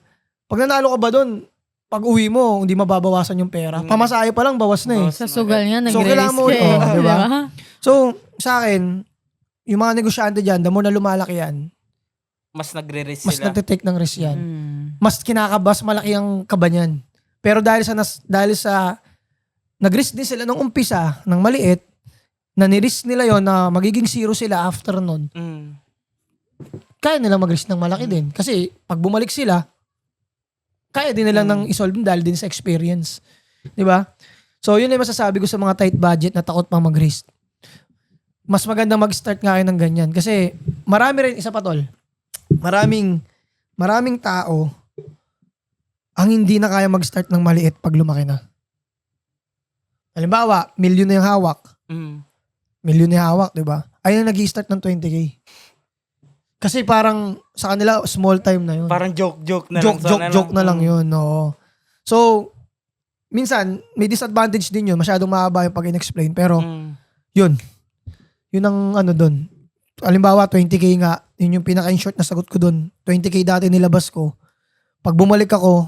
pag nanalo ka ba doon, pag uwi mo, hindi mababawasan yung pera. Pamasahe pa lang, bawas na eh. Sa sugal nga, So, kailangan mo, nagre-risk ka eh. diba? So, sa akin, yung mga negosyante dyan, the more na lumalaki yan, Mas nagre-risk mas sila. nagtitake ng risk yan. Mm. Mas kinakabas, malaki ang kaba niyan. Pero dahil sa nag-risk din sila nung umpisa, ng maliit, na ni-risk nila yon na magiging zero sila after nun, kaya nila mag-risk ng malaki din. Kasi pag bumalik sila, kaya din nila nang isolve dahil din sa experience. Di ba? So, yun yung masasabi ko sa mga tight budget na takot pang mag-risk. Mas maganda mag-start nga kayo ng ganyan. Kasi marami rin, isa pa tol, maraming tao ang hindi na kaya mag-start ng maliit pag lumaki na. Halimbawa, milyon na yung hawak. Milyon na yung hawak, di ba? Ayun na nag-i-start ng 20K. Kasi parang sa kanila, small time na yun. Parang joke na lang. Joke na lang yun, no. So, minsan, may disadvantage din yun. Masyadong mahaba yung pag-in-explain. Pero, yun. Yun ang ano dun. Halimbawa, 20K nga. Yun yung pinaka-in-short na sagot ko dun. 20K dati nilabas ko. Pag bumalik ako,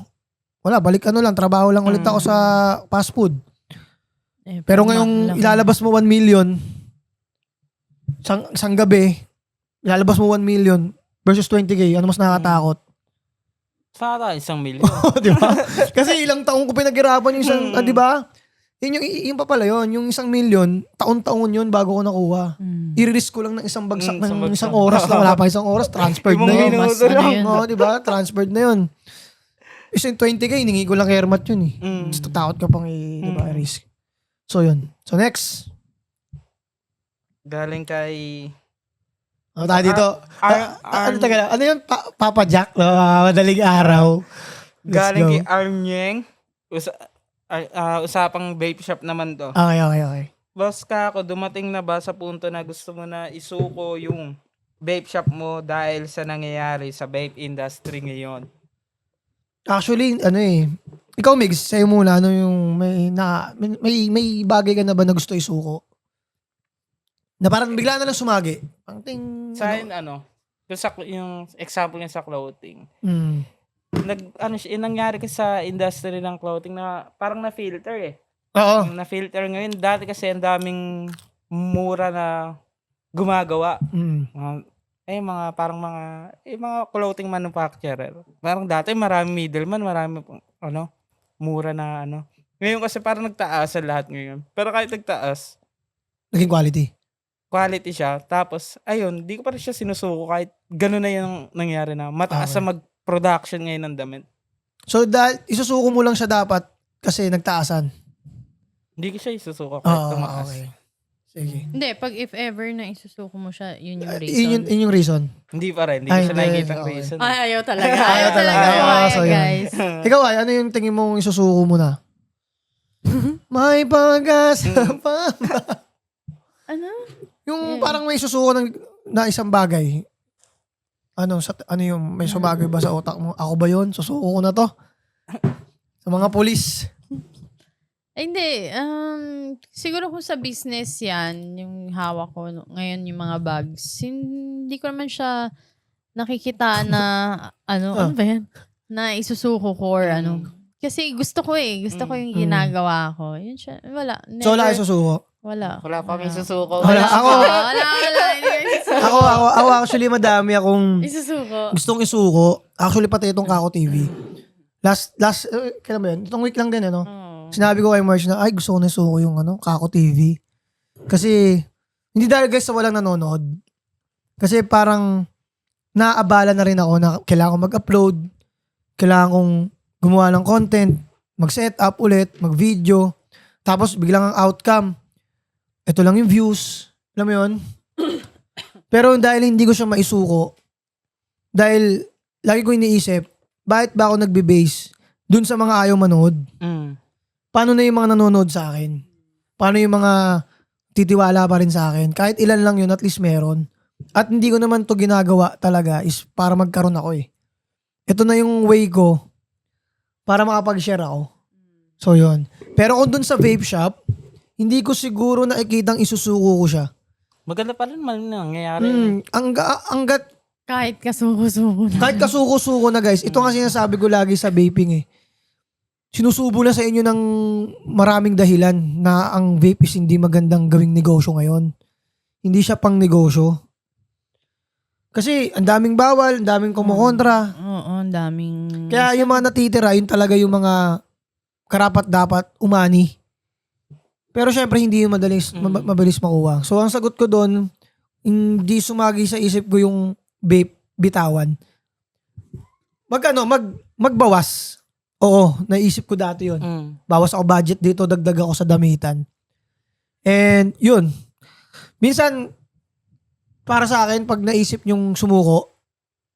wala, balik lang, trabaho lang ulit ako sa fast food. Pero ngayong ilalabas mo 1 million, isang gabi, ilalabas mo 1 million versus 20K, ano mas nakakatakot? Sana 1 million. Di ba? Kasi ilang taong ko pinaghirapan yung isang, di ba? Yun pa pala yun. Yung 1 million, taon-taon yun bago ko nakuha. I-risk ko lang ng isang bagsak ng isang oras lang. Wala pa isang oras, transferred na yun. Oo, di ba? Transferred na yun. Isang 20K, hiningi ko lang kay Hermat yun eh. Gusto takot ka pang di ba, risk. So yun. So next. Galing kay... Ano tayo dito? Ano yun? Papa Jack? Madaling araw. Let's Galing go. kay Armyeng. Usapang vape shop naman to. Okay. Boss ka ako, dumating na ba sa punto na gusto mo na isuko yung vape shop mo dahil sa nangyayari sa vape industry ngayon? Actually, ikaw Migs, sa'yo muna, ano yung may bagay ka na ba na gusto isuko? Na parang bigla na lang sumagi. Ang Sa akin, yung example niya sa clothing. Nangyari kasi sa industry ng clothing na parang na-filter eh. Oo. Na-filter ngayon. Dati kasi ang daming mura na gumagawa. Mga clothing manufacturer. Parang dati marami middleman, marami mura na Ngayon kasi parang nagtaas sa lahat ngayon. Pero kahit nagtaas, Naging quality siya. Tapos, ayun, di ko pa rin siya sinusuko kahit gano'n na yung nangyari na. Mataas sa mag-production ngayon ng damit. So, isusuko mo lang siya dapat kasi nagtaasan. Hindi ko siya isusuko kahit tumaas. Okay. Sige. Hindi, pag if ever na isusuko mo siya, yun yung reason. Yun yung reason. Hindi pa rin. Hindi ko siya nakikita ang okay. reason. Ay, ayaw talaga. Ayaw talaga. So, yun. guys. Ikaw ay, ano yung tingin mong isusuko mo na? May pag-asa pa. Ano? Yung parang may susuko na isang bagay. Ano yung may sumagay ba sa utak mo? Ako ba yun? Susuko ko na to? Sa mga polis. Ay, hindi. Siguro kung sa business yan, yung hawak ko ngayon yung mga bags, hindi ko naman siya nakikita na, ano ba yan? Na isusuko ko or Kasi gusto ko Gusto ko yung ginagawa ko. Yun siya. Wala. Never. So, wala kayo susuko? Wala. Wala pa may susuko. Wala. Wala. Ako actually madami akong Isusuko. gustong isuko. Actually pati itong Kako TV. Last kailan ba yun? Itong week lang din, Sinabi ko kay Marge na, gusto ko na isuko yung Kako TV. Kasi, hindi dahil guys sa walang nanonood. Kasi parang, naabala na rin ako na kailangan ko mag-upload, kailangan kong gumawa ng content, mag-set up ulit, mag-video, tapos biglang ang outcome, ito lang yung views. Alam mo yun? Pero dahil hindi ko siya maisuko, dahil lagi ko iniisip, bakit ba ako nagbe-base dun sa mga ayaw manood? Paano na yung mga nanonood sa akin? Paano yung mga titiwala pa rin sa akin? Kahit ilan lang yun, at least meron. At hindi ko naman to ginagawa talaga is para magkaroon ako eh. Ito na yung way ko para makapag-share ako. So yun. Pero kung dun sa vape shop, hindi ko siguro nakikitang isusuko ko siya. Maganda pa rin man nangyayari. Hanggat Kahit kasuko-suko na. kahit kasuko-suko na guys, ito nga sinasabi ko lagi sa vaping eh. Sinusubo na sa inyo ng maraming dahilan na ang vape is hindi magandang gawing negosyo ngayon. Hindi siya pang negosyo. Kasi ang daming bawal, ang daming kumukontra. Oo, ang daming... Kaya yung mga natitira, yun talaga yung mga karapat dapat umani. Pero syempre hindi yung mabilis makuha. So ang sagot ko doon, hindi sumagi sa isip ko yung vape bitawan. Magbawas. Oo, naisip ko dati yun. Bawas ako budget dito, dagdag ako sa damitan. And yun. Minsan, para sa akin, pag naisip nyong sumuko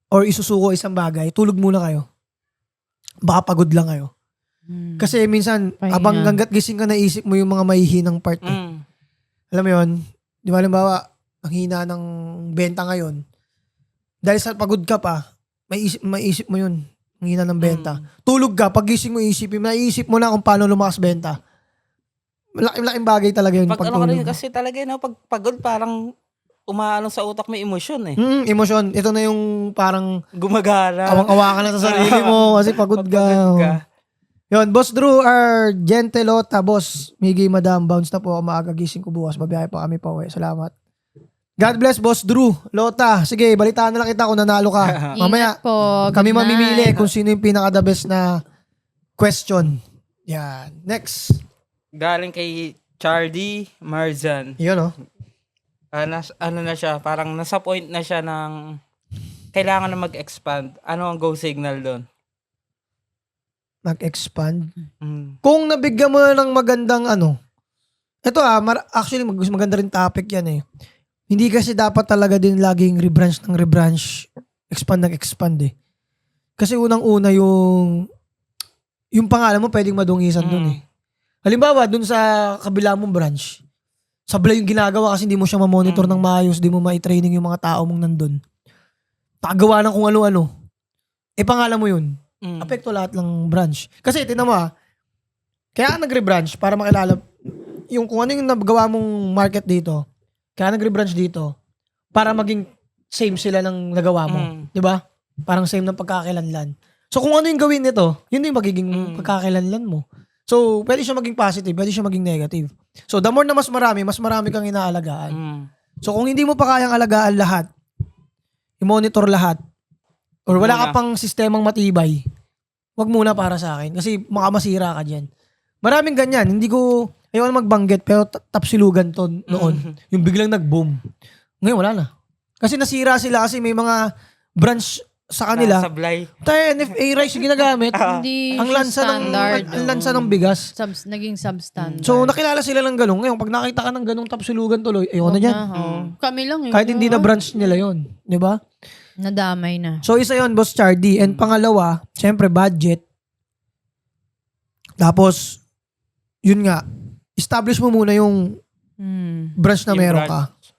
or isusuko isang bagay, tulog muna kayo. Baka pagod lang kayo. Kasi minsan, abang hanggat gising ka, naisip mo yung mga mahihinang part. Alam mo yun? Di ba, halimbawa, ang hina ng benta ngayon. Dahil sa pagod ka pa, maisip mo yun. Ang hina ng benta. Tulog ka, pag gising mo, naisip mo na kung paano lumakas benta. Malaking bagay talaga yun. Pag ano ka rin, kasi talaga no, pag pagod parang umaano sa utak may emosyon eh. Emosyon. Ito na yung parang Gumagana. awang-awa ka na sa sarili mo kasi pagod ka. Yun, Boss Drew, our Gentelota, Boss Miggy, Madam, bounce na po ako, maaga gising ko bukas, babiyahe pa kami pa uwi. Salamat. God bless, Boss Drew. Lota, sige, balitaan na lang kita kung nanalo ka. Mamaya, Ingat po. kami Good night. mamimili kung sino yung pinaka-the best na question. Yan. Next. Galing kay Chardy Marzan. Yun, oh. Ano na siya, parang nasa point na siya ng kailangan na mag-expand. Ano ang go signal doon? Mag-expand. Kung nabigyan mo ng magandang ito actually maganda rin topic yan eh. Hindi kasi dapat talaga din laging rebranch, expand eh. Kasi unang-una yung pangalan mo pwedeng madungisan dun eh. Halimbawa, dun sa kabila mong branch, sablay yung ginagawa kasi hindi mo siya ma-monitor ng maayos, hindi mo ma-training yung mga tao mong nandun. Nakagawa ng kung ano-ano. Pangalan mo yun. Apekto lahat ng branch. Kasi tinan mo kaya nagre-branch para makilala yung kung ano yung nagawa mong market dito. Kaya nagre-branch dito para maging same sila ng nagawa mo. Di ba? Parang same ng pagkakakilanlan. So kung ano yung gawin nito, yun yung magiging pagkakakilanlan mo. So pwede siya maging positive, pwede siya maging negative. So the more na mas marami kang inaalagaan. So kung hindi mo pa kayang alagaan lahat, i-monitor lahat, or wala ka pang sistemang matibay, wag muna para sa akin. Kasi makamasira ka dyan. Maraming ganyan. Ayaw na magbanggit, pero tapsilugan to noon. Yung biglang nag-boom. Ngayon, wala na. Kasi nasira sila kasi may mga branch sa kanila. Sablay. Tayo, NFA rice yung ginagamit. Hindi ang lansa ng bigas. Naging substandard. So, nakilala sila ng ganun. Ngayon, pag nakita ka ng ganung tapsilugan tuloy, ayaw na dyan. Kami lang eh. Kahit hindi na branch nila yon, di ba? Nadamay na. So, isa yon, Boss Chardy. And pangalawa, syempre, budget. Tapos, yun nga, establish mo muna yung branch na Yung meron branch. ka.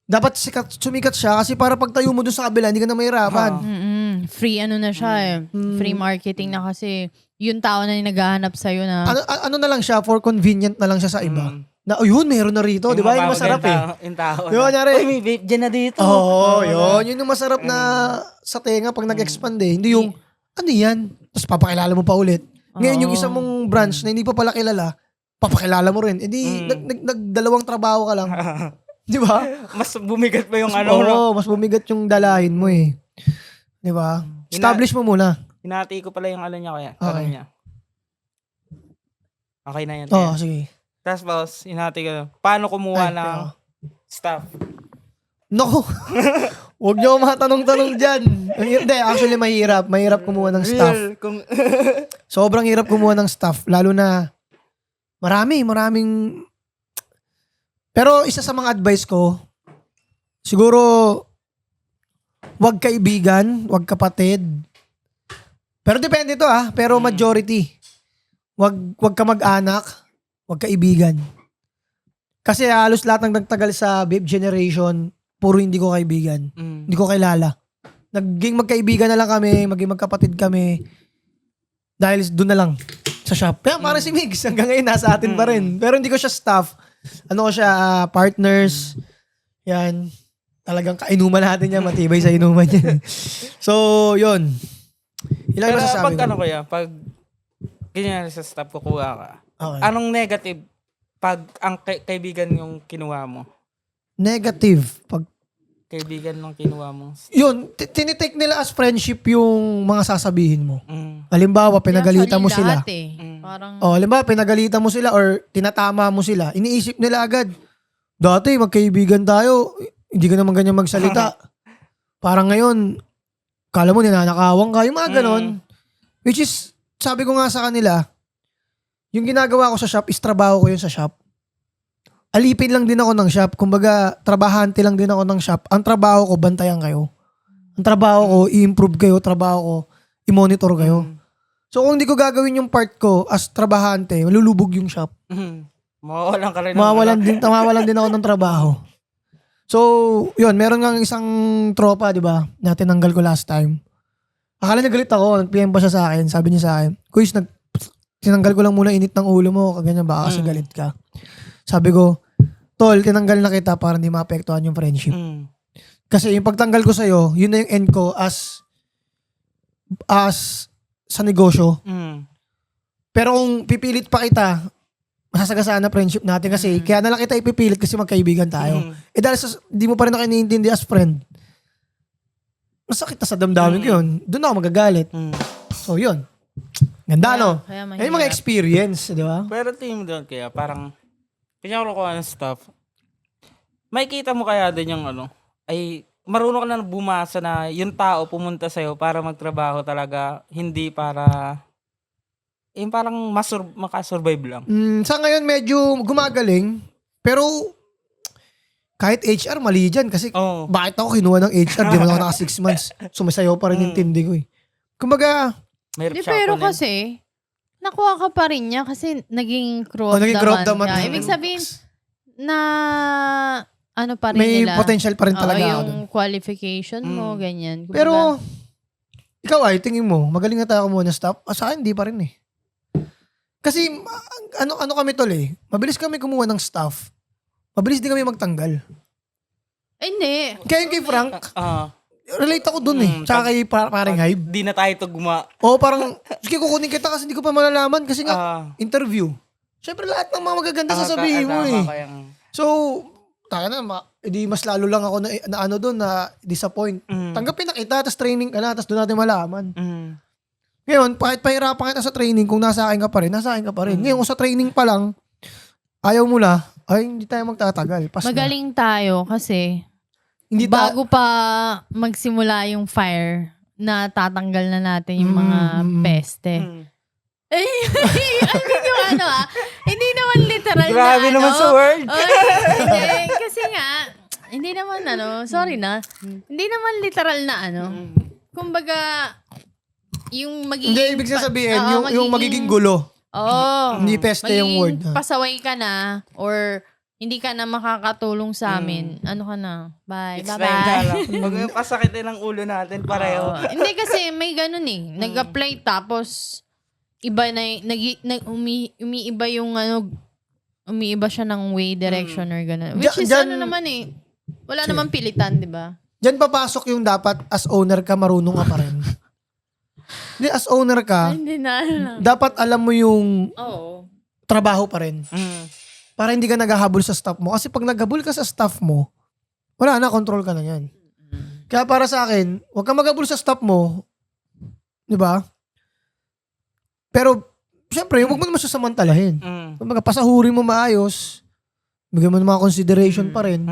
Dapat sumikat siya kasi para pagtayo mo dun sa kabila, hindi ka na mahirapan. Free na siya eh. Free marketing na kasi yung tao na naghahanap sa'yo na... Ano na lang siya, for convenient na lang siya sa iba. Na, yun, meron na rito. Di ba? Yung masarap eh. Yung tao Yun, na, nyari. uy, may vape dyan na dito. Oo, yun. Yun yung masarap na sa tenga pag nag-expand eh. Hindi yung, ano yan? Tapos papakilala mo pa ulit. Ngayon, yung isang mong branch na hindi pa pala kilala, papakilala mo rin. E di, nagdalawang trabaho ka lang. Di ba? Mas bumigat pa yung Oo, mas bumigat yung dalahin mo eh. Di ba? Establish mo muna. Hinati ko pala yung niya kaya. Okay. Niya. Okay na yan. Oo, sige. Tapos boss, hinati ko. Paano kumuha ng staff? Naku. Huwag niyo matanong-tanong dyan. Hindi, actually mahirap. Mahirap kumuha ng staff. Sobrang hirap kumuha ng staff. Lalo na maraming. Pero isa sa mga advice ko, siguro, wag kaibigan, wag kapatid. Pero depende to pero majority. Wag ka mag-anak, wag kaibigan. Kasi halos lahat ng nagtagal sa babe generation, puro hindi ko kaibigan. Hindi ko kilala. Naging magkaibigan na lang kami, maging magkapatid kami. Dahil doon na lang sa shop. Kaya para si Migs, hanggang ngayon nasa atin pa rin. Pero hindi ko siya staff. Ano ko siya, partners. Yan. Talagang kainuman natin yan, matibay sa inuman yan. So, yun. Ilang Pero masasabi pag ko? ano kuya, pag ganyan sa staff kukuha ka, Okay. anong negative pag ang kaibigan yung kinuha mo? Negative. Pag Kaibigan nung kinuha mo? yun, tinitake nila as friendship yung mga sasabihin mo. Mm. Halimbawa, pinagalitan mo Actually, sila. lahat Parang, Halimbawa, pinagalitan mo sila or tinatama mo sila. Iniisip nila agad, dati magkaibigan tayo, hindi ka naman ganyan magsalita. Parang ngayon, kala mo ninanakawan ka. Yung mga ganon. Which is, sabi ko nga sa kanila, yung ginagawa ko sa shop is trabaho ko yun sa shop. Alipin lang din ako ng shop. Kumbaga, trabahante lang din ako ng shop. Ang trabaho ko, bantayan kayo. Ang trabaho ko, i-improve kayo. Trabaho ko, i-monitor kayo. So, kung hindi ko gagawin yung part ko as trabahante, malulubog yung shop. Mawawalan ka rin. Mawawalan din ako ng trabaho. So, yun, meron nga isang tropa, di ba, na tinanggal ko last time. Akala niya galit ako, nag-PM pa siya sa akin. Sabi niya sa akin, Kuys, tinanggal ko lang muna init ng ulo mo, kaganyan baka kasi galit ka. Sabi ko, tol, tinanggal na kita para hindi maapektuhan yung friendship. Kasi yung pagtanggal ko sa'yo, yun na yung end ko as sa negosyo. Pero kung pipilit pa kita, masasagasaan na friendship natin kasi kaya na lang kita ipipilit kasi magkaibigan tayo. Dahil di mo pa rin ako iniintindi as friend, masakit na sa damdamin ko yun. Doon ako magagalit. So yun. Ganda no? kaya Yung mga experience, di ba? Pero tingin mo doon kaya, parang, kanya ko ng stuff, may kita mo kaya din yung ay marunong ka na bumasa na yung tao pumunta sa'yo para magtrabaho talaga, hindi para, yung parang makasurvive lang. Sa ngayon medyo gumagaling, pero kahit HR mali dyan kasi bakit ako kinuha ng HR? Di mo ako naka 6 months. Sumasayaw pa rin yung tindi ko eh. Kumbaga, pero kasi, nakuha ka pa rin niya kasi naging crew of naging the crew of the month month. ka. Ibig sabihin, na ano pa rin may nila. potential pa rin talaga ako yung qualification mo, ganyan. Kumbaga, pero, ikaw ay, tingin mo, magaling na tayo kumuha ng staff? Sa akin, di pa rin eh. Kasi, ano kami tol eh. Mabilis kami kumuha ng staff. Mabilis din kami magtanggal. hindi. Kaya yung kay Frank, relate ako dun eh. Tsaka kay paring Hype. Di na tayo tugma. Parang, sige kukunin kita kasi hindi ko pa malalaman kasi nga, interview. Siyempre lahat ng mga magaganda sasabihin mo eh. So, taka na, edi mas lalo lang ako na doon na disappoint. Tanggapin na kita, tapos training ka na, tapos doon natin malaman. Ngayon, kahit pahirapan kita sa training, kung nasa akin ka pa rin, nasa akin ka pa rin. Ngayon, kung sa training pa lang, ayaw mo na, ay, hindi tayo magtatagal. Magaling tayo kasi hindi bago pa magsimula yung fire, na tatanggal na natin yung mga peste. Hindi naman literal Grabe na naman sa word. Hindi, kasi nga, hindi naman sorry na, hindi naman literal na kumbaga, yung magiging... Hindi, ibig sabihin, yung magiging gulo. Hindi peste yung word. Pasaway ka na, or hindi ka na makakatulong sa amin. Ano ka na? Bye. Next time Bye-bye. ka lang. Huwag yung kasakitin ng ulo natin pareho. Hindi kasi may ganun eh. Nag-apply tapos iba na umiiba yung umiiba siya ng way, direction or gano'n. Which is naman eh. Wala naman pilitan, di ba? Diyan papasok yung dapat as owner ka, marunong ka pa rin. Hindi, as owner ka, Hindi na. dapat alam mo yung trabaho pa rin. Para hindi ka naghahabol sa staff mo. Kasi pag naghabol ka sa staff mo, wala na, control ka na yan. Kaya para sa akin, huwag kang maghabol sa staff mo. Di ba? Pero, syempre, huwag mo naman siya samantalahin. Pasahuri mo maayos, bigyan mo ng mga consideration pa rin.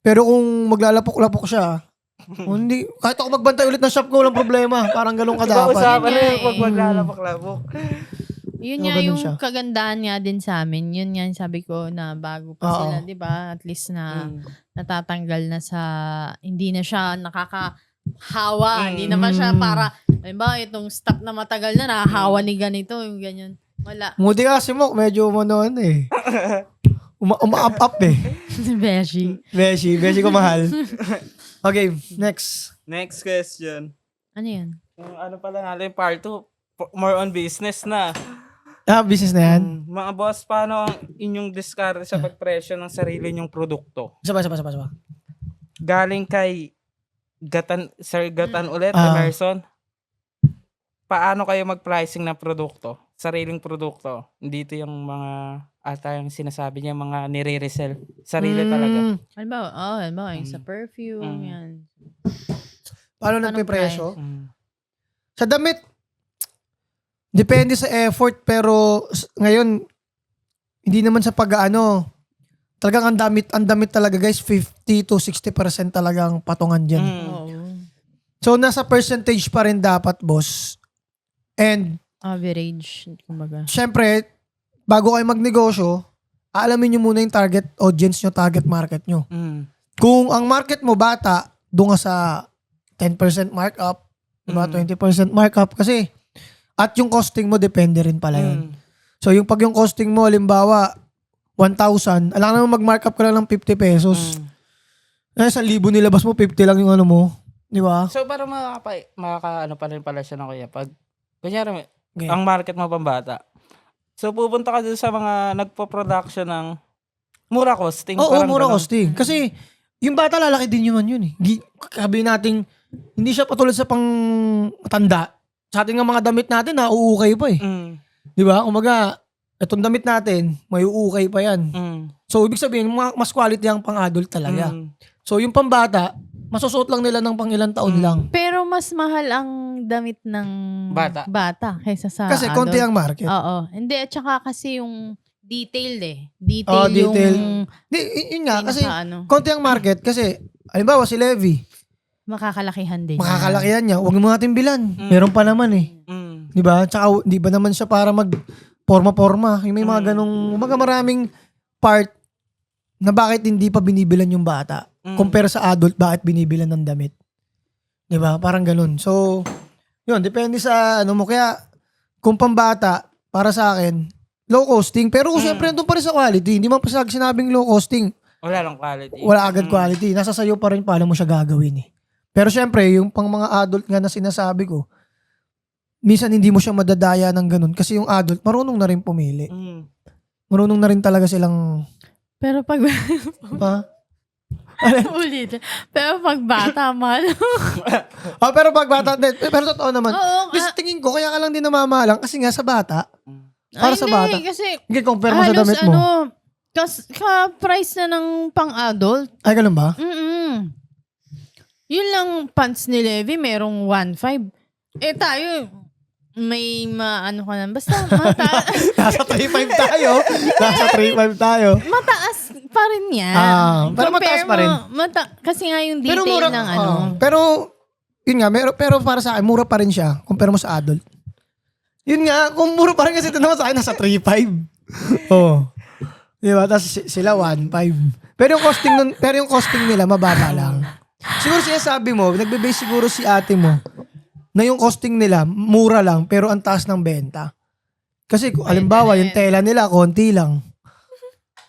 Pero kung maglalapok-lapok siya, hindi, kahit ako magbantay ulit ng shop ko, walang problema. Parang ganun ka dapat. Usapan na yung pag maglalapok-lapok. Yun So, nga ganun yung siya. kagandahan nga din sa amin. Yun nga yung sabi ko na bago pa Oo. sila, di ba? At least na natatanggal na sa, hindi na siya nakakahawa. Hindi naman siya para, ba itong stop na matagal na, nakahawa ni ganito, yung ganyan. Wala. Muti kasi mo, medyo umano eh. Uma-up eh. Beshi. Beshi ko mahal. Okay, next. Next question. Ano yun? Yung ano pala natin, part 2, more on business na. Business na yan. Mga boss, paano ang inyong discard sa pagpresyo ng sarili nyong produkto? Isa pa. Galing kay Sir Gatan ulit, Ah. Emerson. Paano kayo mag-pricing ng produkto? Sariling produkto. Dito yung mga yung sinasabi niya, mga nire-resell. Sarili talaga. Halimbawa, yung sa perfume, yan. Paano Anong nagpipresyo? Mm. Sa damit, depende sa effort, pero ngayon, hindi naman sa pag-ano, talagang ang damit talaga guys, 50 to 60% talagang patungan dyan. Oo. So, nasa percentage pa rin dapat, boss. And, Average, kumbaga. syempre, bago kayo magnegosyo, alamin nyo muna yung target audience nyo, target market nyo. Mm. Kung ang market mo bata, doon nga sa 10% markup, diba? 20% markup kasi at yung costing mo depende rin pala yun. So yung pag yung costing mo halimbawa 1,000, alam naman mag-markup ka lang ng 50 pesos. Eh, 1,000 nilabas mo, 50 lang yung ano mo. Di ba? So, para makaka-ano pa rin pala siya na kuya. Pag, kunyari, Okay. ang market mo pambata. So, pupunta ka dun sa mga nagpo-production ng mura costing. Oo, parang mura ganun. costing. Kasi yung bata lalaki din yun yun eh. Sabi natin, hindi siya patulad sa pang matanda. Sa ating nga mga damit natin, nauukay pa eh. Mm. Di ba? Kumaga, itong damit natin, may uukay pa yan. Mm. So, ibig sabihin, mas quality ang pang-adult talaga. Mm. So, yung pambata, masusuot lang nila ng pang ilang taon lang. Pero mas mahal ang damit ng Bata. kaysa sa Kasi adult. konti ang market. Oo. Hindi, at saka kasi yung detailed eh. Detail Oh, detail. yung Yun nga, kasi ano, konti ang market. Kasi, halimbawa si Levi, makakalakihan din. makakalakihan niya, huwag mo natin bilan. Meron pa naman eh. Mm. Di ba? Tsaka, di ba naman siya para mag forma-forma. Yung may mga ganong, maraming part na bakit hindi pa binibilan yung bata. Compare sa adult, bakit binibilan ng damit. Di ba? Parang ganun. So, yun, depende sa ano mo. Kaya, kung pambata, para sa akin, low costing. Pero kung siyempre, nandun pa rin sa quality. Hindi man pa sinabing low costing. Wala lang quality. Wala agad quality. Nasa sayo pa rin paano mo siya gagawin eh. Pero siyempre, yung pang mga adult nga na sinasabi ko, minsan hindi mo siya madadaya ng ganun. Kasi yung adult, marunong na rin pumili. Mm. Marunong na rin talaga silang, Pero pag ha? ulit. Pero pag bata, mahal. Pero pag bata, pero totoo naman. Oo, Kasi tingin ko, kaya ka lang din namamalang kasi nga sa bata. Para sa hindi, bata. kasi Hindi, compare mo sa halos damit mo. ka-price na ng pang-adult. Ay, ganun ba? Yun lang pants ni Levi, merong 1.5. Eh tayo, may maano ka na. Basta Nasa 3.5 tayo. mataas pa rin yan. Pero Compare mataas pa rin. kasi nga yung Pero detail mura, ng ano. pero, yun nga, pero para sa akin, mura pa rin siya. Compare mo sa adult. Yun nga, kung mura pa rin kasi ito naman sa akin, nasa 3.5. Oh. Di ba? Tapos sila 1.5. Pero yung costing nila, mababa lang. Siguro sinasabi mo, nagbe-base siguro si ate mo, na yung costing nila, mura lang, pero ang taas ng benta. Kasi, halimbawa, yung tela nila, konti lang.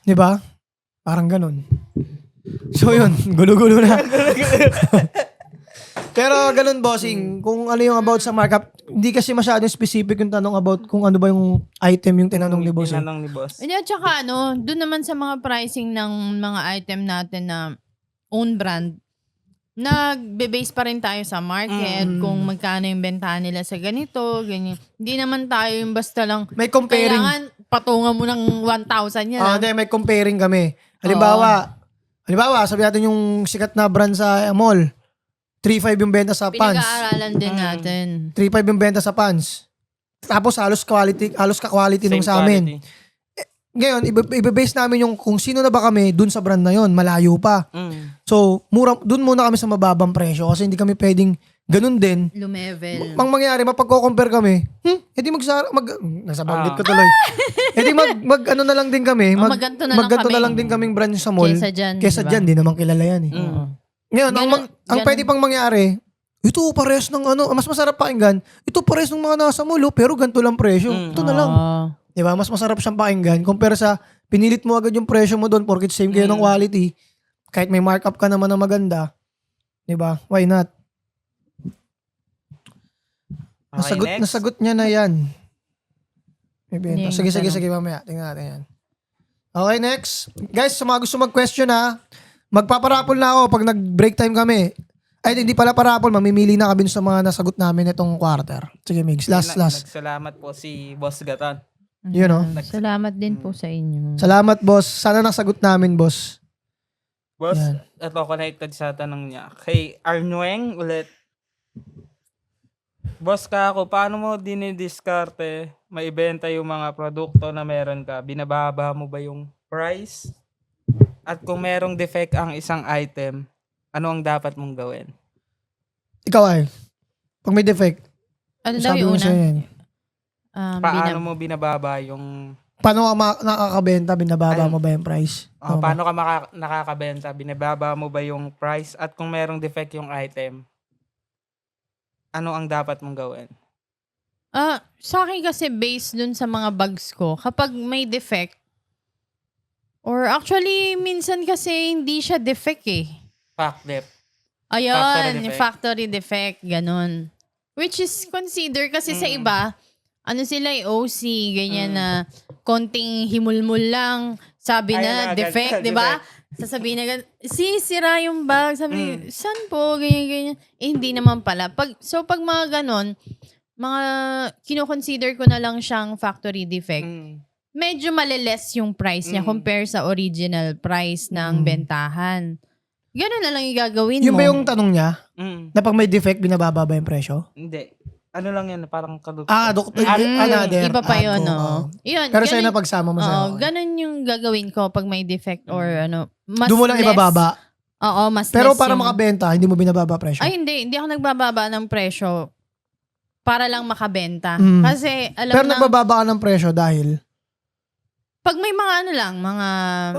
Di ba? Parang ganun. So yun, gulo-gulo na. Pero ganun, bossing, kung ano yung about sa markup, hindi kasi masyadong specific yung tanong about kung ano ba yung item yung tinanong ni boss. Tinanong ni boss. Hindi, at saka doon naman sa mga pricing ng mga item natin na own brand, nagbe-base pa rin tayo sa market, kung magkano yung bentahan nila sa ganito, ganyan. Hindi naman tayo yung basta lang, May comparing. kailangan patungan mo ng 1,000 yan. Hindi, may comparing kami. Halimbawa, sabi natin yung sikat na brand sa mall, 3.5 yung benta sa pants. Pinag-aaralan din natin. 3.5 yung benta sa pants. Tapos halos ka-quality nung Same sa amin. quality. Ngayon, ibe-base namin yung kung sino na ba kami dun sa brand na yon, malayo pa. So, mura, dun muna kami sa mababang presyo kasi hindi kami pwedeng Ganun din. Lumevel. Pang mangyari, mapagko-compare kami, edi nasabanggit ko tuloy. Edi ano na lang din kami, magganto na lang magganto kami. na lang din kaming branch sa mall. Kesa dyan, Dyan, di naman kilala yan eh. Ngayon, ang Ganun. pwede pang mangyari, ito parehas ng mas masarap pakinggan, ito parehas ng mga nasa mall, pero ganito lang presyo. Ito na lang. Di ba? Mas masarap siyang pakinggan compare sa pinilit mo agad yung presyo mo doon porket same kayo ng quality. Kahit may markup ka naman na maganda. Di ba? Why not? Okay, next. Nasagot niya na yan. May benta. Hindi, Sige, tanong. sige, mamaya. Tingnan natin yan. Okay, next. Guys, sa mga gusto mag-question ha, magpaparapol na ako pag nag-break time kami. Ay, hindi pala parapol. Mamimili na kami sa mga nasagot namin itong quarter. Sige, Migs. Last. Nagsalamat po si Boss Gaton. You know. Salamat din po sa inyo. Salamat, boss. Sana nasagot namin, boss. Boss, Yan. ito connected sa tanong niya. Kay Arnueng ulit. Boss ka ako, paano mo dinidiskarte, maibenta yung mga produkto na meron ka? Binababa mo ba yung price? At kung merong defect ang isang item, ano ang dapat mong gawin? Ikaw ay, pag may defect, Ano daw sabi yung mo una? sa'yo yan. Paano mo binababa yung... Paano ka nakakabenta? Binababa Ay. mo ba yung price? Tama ba? paano ka nakakabenta? Binababa mo ba yung price? At kung merong defect yung item, ano ang dapat mong gawin? Sa akin kasi based dun sa mga bags ko, kapag may defect, or actually, minsan kasi hindi siya defect eh. Fact dep. Ayun, Factory factory defect, ganun. Which is consider kasi sa iba, ano sila OC, ganyan na konting himulmul lang, sabi Ayun na na, agad, defect, di ba? Sasabihin na agad, sira yung bag. Sabi, saan po? Ganyan. Eh, hindi naman pala. Pag mga ganon, mga kino-consider ko na lang siyang factory defect. Medyo maliles yung price niya compare sa original price ng bentahan. Ganon na lang yung gagawin Yung mo. ba yung tanong niya? Na pag may defect, binababa ba yung presyo? Hindi. Ano lang yan, parang Another. Iba pa yun, Add-on, no? oo. Yun, Pero sa'yo ganun- na pagsama mo sa'yo. ganun yung gagawin ko pag may defect or ano. Mas Doon mo lang less- ibababa. Oo, mas Pero less para yung- makabenta, hindi mo binababa presyo. Ay, hindi ako nagbababa ng presyo para lang makabenta. Mm. Kasi, alam Pero na, nagbababa ka ng presyo dahil pag may mga ano lang, mga,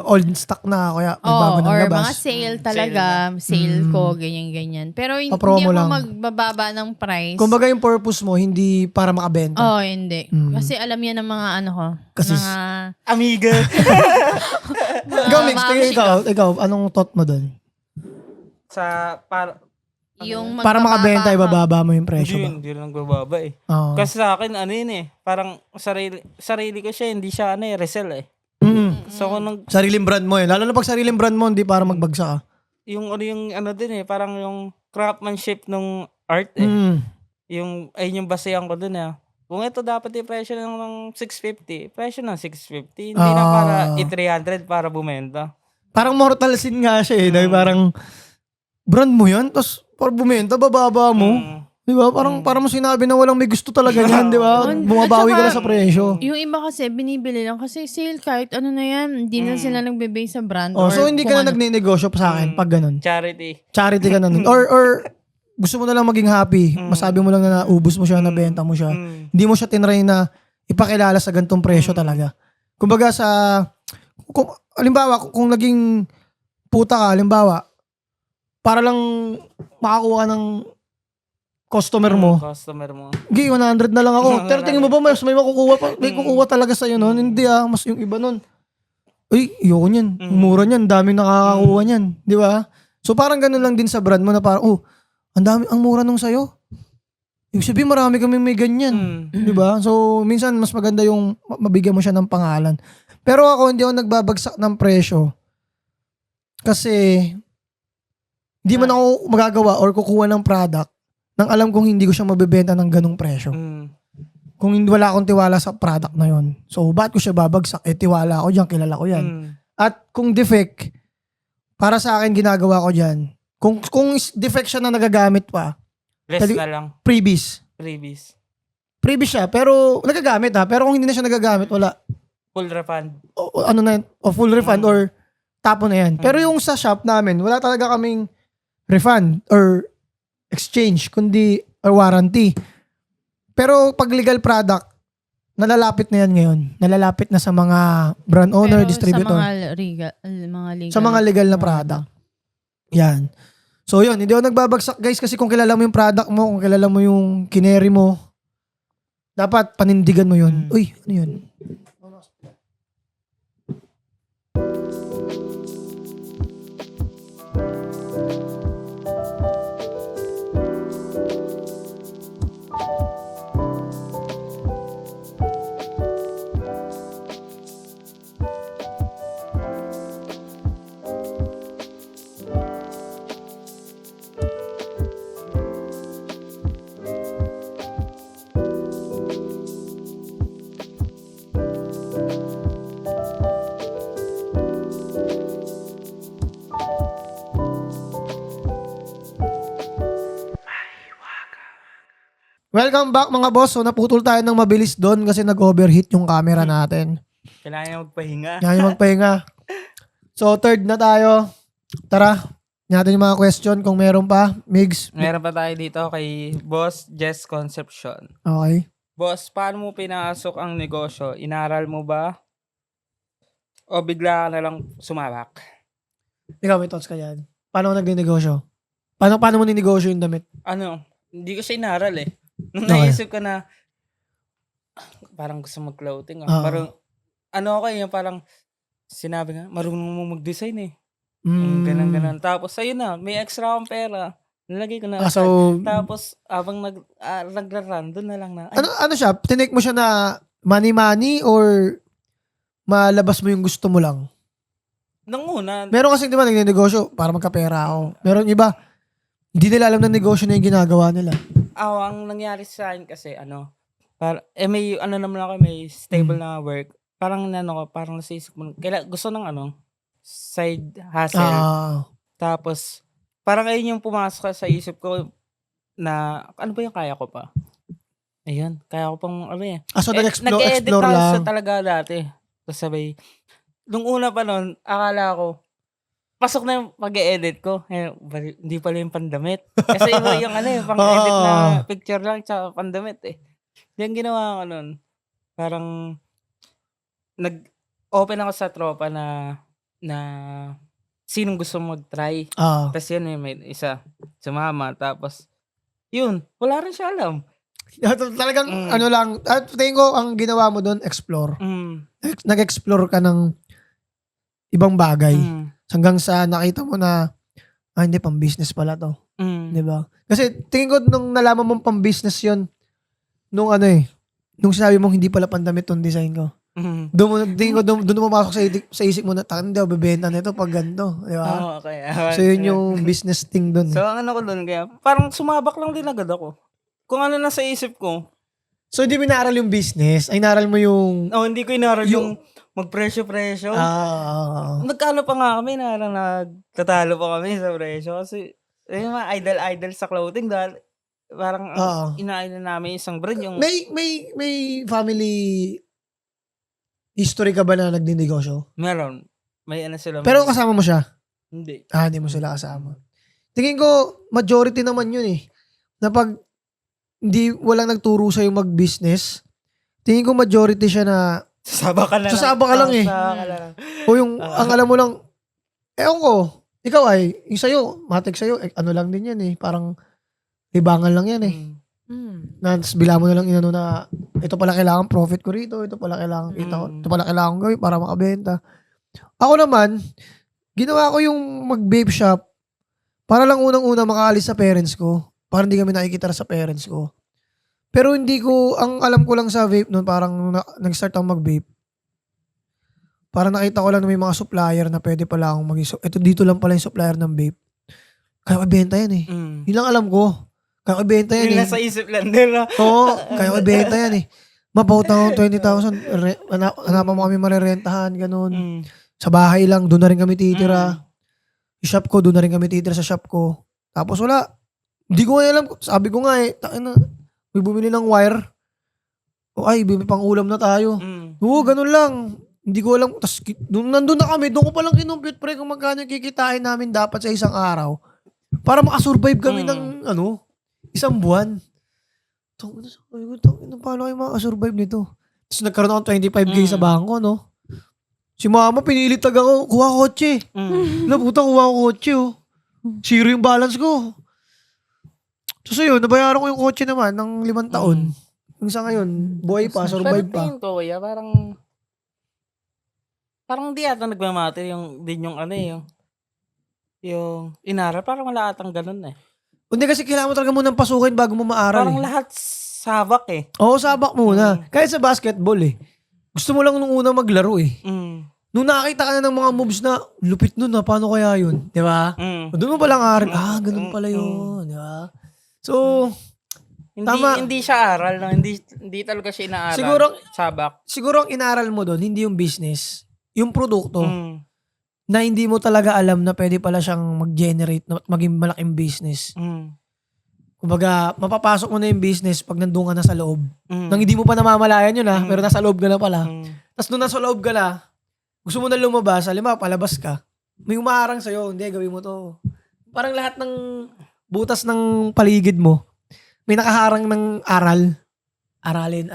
old stock na, kaya may bago ng or labas. mga sale talaga, sale ko, ganyan-ganyan. Pero hindi Pa-promo ako lang. magbababa ng price. Kumbaga yung purpose mo, hindi para makabenta. Hindi. Mm. Kasi alam yan ng mga ano ko. Kasi mga, Amiga. Ikaw, Mix, mga ikaw, anong thought mo doon? yung Para makabenta, magbababa ka. ibababa mo yung presyo ba? Hindi lang nagbababa eh. Oo. Kasi sa akin, ano yun eh. Parang sarili ko siya, hindi siya resell eh. So kung Sariling brand mo eh. Lalo na pag sariling brand mo, hindi para magbagsak ka. yung din eh, parang yung craftsmanship ng art eh. Ayun yung basehan ko dun eh. Kung ito dapat yung presyo ng 650, presyo ng 650. Hindi na para i-300 para bumenta. Parang mortal sin nga siya eh. Dahil parang, brand mo yan, tapos para bumenta, bababa mo. Di ba? Parang mo sinabi na walang may gusto talaga niyan, di ba? Bumabawi ka At na sa presyo. Yung iba kasi, binibili lang. Kasi sale kahit ano na yan. Hindi na sila nagbe-base sa brand. Oh, or so hindi kung ka na ano. nagne-negosyo pa sa akin pag ganun. Charity. Charity ka na nun. Or gusto mo na lang maging happy. Masabi mo lang na naubos mo siya, nabenta mo siya. Hindi mo siya tinry na ipakilala sa gantong presyo talaga. Kumbaga halimbawa, kung naging puta ka, halimbawa, para lang makakuha ng customer mo, Customer mo. Gi, 100 na lang ako. Pero tingin mo ba mas may makukuha pa? May kukuha talaga sa'yo nun? Hindi mas yung iba nun. Uy, ayoko niyan. Mura niyan. Daming nakakakuha niyan. Di ba? So parang ganun lang din sa brand mo na parang, ang mura nung sa'yo. Ibig sabihin marami kami may ganyan. Di ba? So minsan mas maganda yung mabigyan mo siya ng pangalan. Pero ako hindi ako nagbabagsak ng presyo. Kasi hindi man ako magagawa or kukuha ng product nang alam kong hindi ko siya mabebenta ng ganung presyo. Kung wala akong tiwala sa product na yon. So, ba't ko siya babagsak? Tiwala ako dyan, kilala ko yan. At kung defect, para sa akin ginagawa ko dyan, kung defect siya na nagagamit pa, Less na lang. freebies. Freebies siya, pero nagagamit pero kung hindi na siya nagagamit, wala. Full refund. Full refund or tapo na yan. Pero yung sa shop namin, wala talaga kaming refund or exchange, kundi or warranty. Pero pag legal product, nalalapit na yan ngayon. Nalalapit na sa mga brand owner, Pero distributor. Sa Sa mga legal na product. Yan. So yun, hindi ako nagbabagsak guys kasi kung kilala mo yung product mo, kung kilala mo yung kineri mo, dapat panindigan mo yun. Uy, ano yun? Welcome back mga boss. So naputol tayo ng mabilis doon kasi nag-overheat yung camera natin. Kailangan niya magpahinga. Yan yung magpahinga. So third na tayo. Tara, natin yung mga question kung meron pa. Migs. Meron pa tayo dito kay Boss Jess Concepcion. Okay. Boss, paano mo pinasok ang negosyo? Inaral mo ba? O bigla ka na lang sumabak? Ikaw may thoughts ka yan. Paano ka nag-negosyo? Paano mo ninegosyo yung damit? Ano? Hindi ko siya inaral eh. Nung Okay. naisip ko na parang gusto mag-clothing. Oo. Parang ano ako yung parang sinabi nga, marunong mo mag-design eh. Ganun. Tapos ayun na, may extra akong pera. Nilagay ko na. So, Tapos abang nagra-run, doon na lang na. Ay, ano siya? Tinake mo siya na money or malabas mo yung gusto mo lang? nung una, Meron kasi di ba nagnegosyo para magkapera ako. Meron iba, hindi nila alam na negosyo na yung ginagawa nila. ang nangyari sa akin kasi may ano naman ako, may stable na work. Parang parang nasisip mo, gusto ng side hustle. Tapos, parang ayun yung pumasok sa isip ko na, ano ba yung kaya ko pa? Ayun, kaya ko pang So nag-edit nag-explore ako lang. talaga dati. Tapos sabay, nung una pa nun, akala ko, pasok na yung pag-edit ko. Hindi pala yung pandamit. Kasi iba yung pang-edit na picture lang tsaka pandamit eh. Yung ginawa ko nun, parang nag-open ako sa tropa na sinong gusto mag-try. Tapos yun may isa, sumama. Tapos, yun, wala rin siya alam. Talagang ano lang, at tingin ko ang ginawa mo doon, explore. Nag-explore ka ng ibang bagay. Hanggang sa nakita mo na, hindi, pang business pala to. Di ba? Kasi tingin ko nung nalaman mong pang business yon nung nung sinabi mong hindi pala pandamit tong design ko. Tingin ko doon pumasok sa isip mo na, hindi ako bebenta nito pag ganito. Di ba? Okay. So yun yung business thing doon. So, ang ko doon, kaya parang sumabak lang din agad ako. Kung ano nasa isip ko. So hindi mo inaral yung business, ay inaral mo yung... Hindi ko inaral yung magpresyo-presyo. Nagkano pa nga kami na nagtatalo pa kami sa presyo. Kasi, yung mga idol sa clothing dahil parang ina-idol namin isang brand yung... May family history ka ba na nagdinegosyo? Meron. May sila. Pero kasama mo siya? Hindi. Hindi mo sila kasama. Tingin ko, majority naman yun eh. Na pag walang nagturo sa'yo mag-business, tingin ko majority siya na sasaba ka lang eh. O yung, ang alam mo lang, ewan ko, ikaw yung sa'yo, matik sa'yo, ano lang din yan eh, parang libangan lang yan eh. Na, bila mo na lang inano na, ito pala kailangan profit ko rito, ito pala kailangan kita ko, ito pala kailangan gawin para makabenta. Ako naman, ginawa ko yung mag-vape shop, para lang unang-una makaalis sa parents ko, para hindi kami nakikita sa parents ko. Pero hindi ko, ang alam ko lang sa vape noon, parang nag-start ako mag-vape. Parang nakita ko lang na may mga supplier na pwede pala akong ito dito lang pala yung supplier ng vape. Kaya ko ibenta yan eh. Yun lang alam ko. Kaya ko ibenta yan Yung nasa isip lang din. Oo, kaya ko ibenta yan eh. Mapautang akong 20,000. Hanapan mo kami marerentahan, ganun. Sa bahay lang, doon na rin kami titira. Yung shop ko, doon na rin kami titira sa shop ko. Tapos wala. Hindi ko nga alam. Sabi ko nga may bumili ng wire. Bumili pang ulam na tayo. Oo, ganun lang. Hindi ko alam. Tapos nandun na kami. Doon ko palang kinumpute pre kung magkano kikitain namin dapat sa isang araw. Para makasurvive kami ng Isang buwan. Paano kayo makakasurvive nito? Tapos nagkaroon ako 25K sa bangko, no? Si mama, pinilit ako, kuha kotse. Puta, kuha ko kotse, oh. Zero yung balance ko. So yun, nabayaran ko yung kotse naman ng 5 taon. Yung sa ngayon, buhay pa, survive pa. Pero tingin ko, kuya, parang di ata nagmamatter yung inaral. Parang wala atang ganun eh. Hindi kasi kailangan mo talaga munang pasukin bago mo maaral. Parang lahat sabak eh. Oo, sabak muna. Kahit sa basketball eh. Gusto mo lang nung una maglaro eh. Nung nakakita ka na ng mga moves na, lupit nun paano kaya yun? Di ba? Doon mo palang aral, ganun pala yun. Di ba? So, tama. Hindi siya aral, no? Hindi talaga siya inaaral. Sabak. Siguro ang inaral mo doon, hindi yung business, yung produkto, na hindi mo talaga alam na pwede pala siyang mag-generate at maging malaking business. Kumbaga, mapapasok mo na yung business pag nandun ka na sa loob. Nang hindi mo pa namamalayan yun pero nasa loob ka na pala. Tapos nung nasa loob ka na, gusto mo na lumabas, halimbawa, palabas ka. May umaarang sa'yo, hindi, gawin mo to. Parang lahat ng butas ng paligid mo, may nakaharang ng aral. Aralin,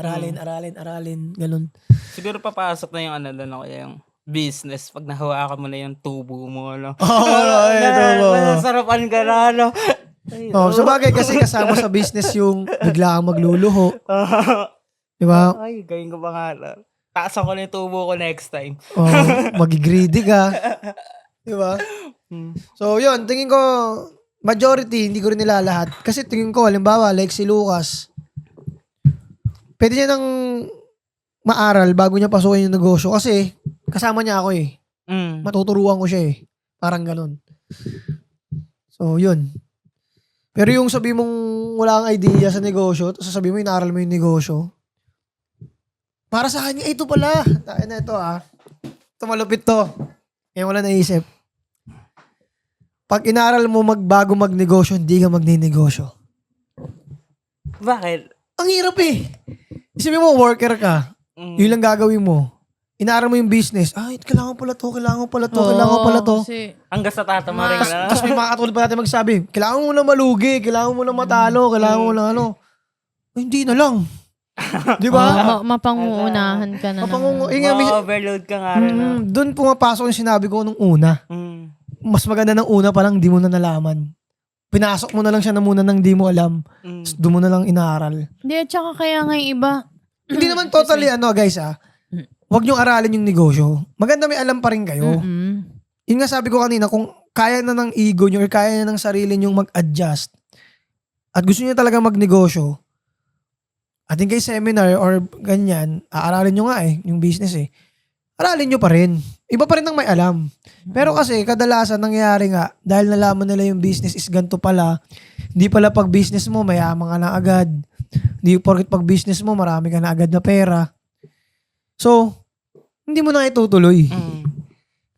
ganun. Siguro papasok na yung yung business pag nahawakan mo na yung tubo mo, no? Nasarapan ka na, no? Sa bagay kasi kasama sa business yung bigla kang magluluho. Di ba? Ay, gawin ko pa nga. Taasan ko na yung tubo ko next time. Magigreedy ka. Di ba? So, yun. Tingin ko, majority, hindi ko rin nila lahat. Kasi tingin ko, halimbawa, like si Lucas, pwede niya nang maaral bago niya pasukin yung negosyo. Kasi, kasama niya ako eh. Matuturuan ko siya eh. Parang ganun. So, yun. Pero yung sabi mong wala kang idea sa negosyo, tapos sabi mo, inaaral mo yung negosyo, para sa akin, ito pala. Tayo na ito Ito malupit to. Ngayon wala naisip. Pag inaaral mo bago magnegosyo, hindi ka magninegosyo. Bakit? Ang hirap eh. Isipin mo, worker ka. Yun lang gagawin mo. Inaaral mo yung business. Kailangan pala to. Kasi, Hanggang sa tatama rin na. Tapos may mga katulad pa natin magsabi, kailangan mo na malugi, kailangan mo na matalo, kailangan mo na hindi na lang. Di ba? mapanguunahan ka na. Overload ka nga rin. Doon pumapasok yung sinabi ko nung una. Mas maganda ng una pa lang, di mo na nalaman. Pinasok mo na lang siya na muna nang di mo alam. Doon mo na lang inaaral. Hindi, tsaka kaya nga yung iba. Hindi naman totally guys Huwag niyong aralin yung negosyo. Maganda may alam pa rin kayo. Yun nga sabi ko kanina, kung kaya na ng ego niyo or kaya na ng sarili niyong mag-adjust at gusto niyo talaga magnegosyo, ating kay seminar or ganyan, aaralin niyo nga yung business aralin niyo pa rin. Iba pa rin ang may alam. Pero kasi kadalasan nangyayari nga, dahil nalaman nila yung business is ganito pala, hindi pala pag business mo, mayaman ka na agad. Hindi porket pag business mo, marami ka na agad na pera. So, hindi mo na itutuloy.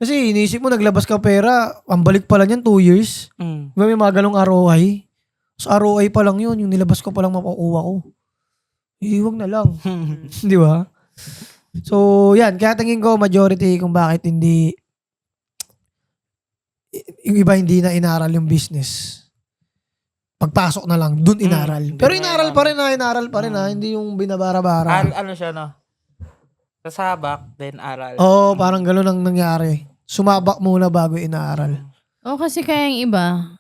Kasi iniisip mo, naglabas ka pera, ang balik pala niyan 2 years. Diba may mga ganong ROI? Sa ROI pa lang yun, yung nilabas ko pa lang mapakuha ko. Huwag na lang. Di ba? So, yan. Kaya tingin ko, majority kung bakit hindi, yung iba hindi na inaral yung business. Pagpasok na lang, dun inaral. Pero inaral pa rin hindi yung binabara-bara. Ano siya, no? Sasabak, then aral. Oo, parang gano'n ang nangyari. Sumabak muna bago inaaral. Kasi kaya yung iba,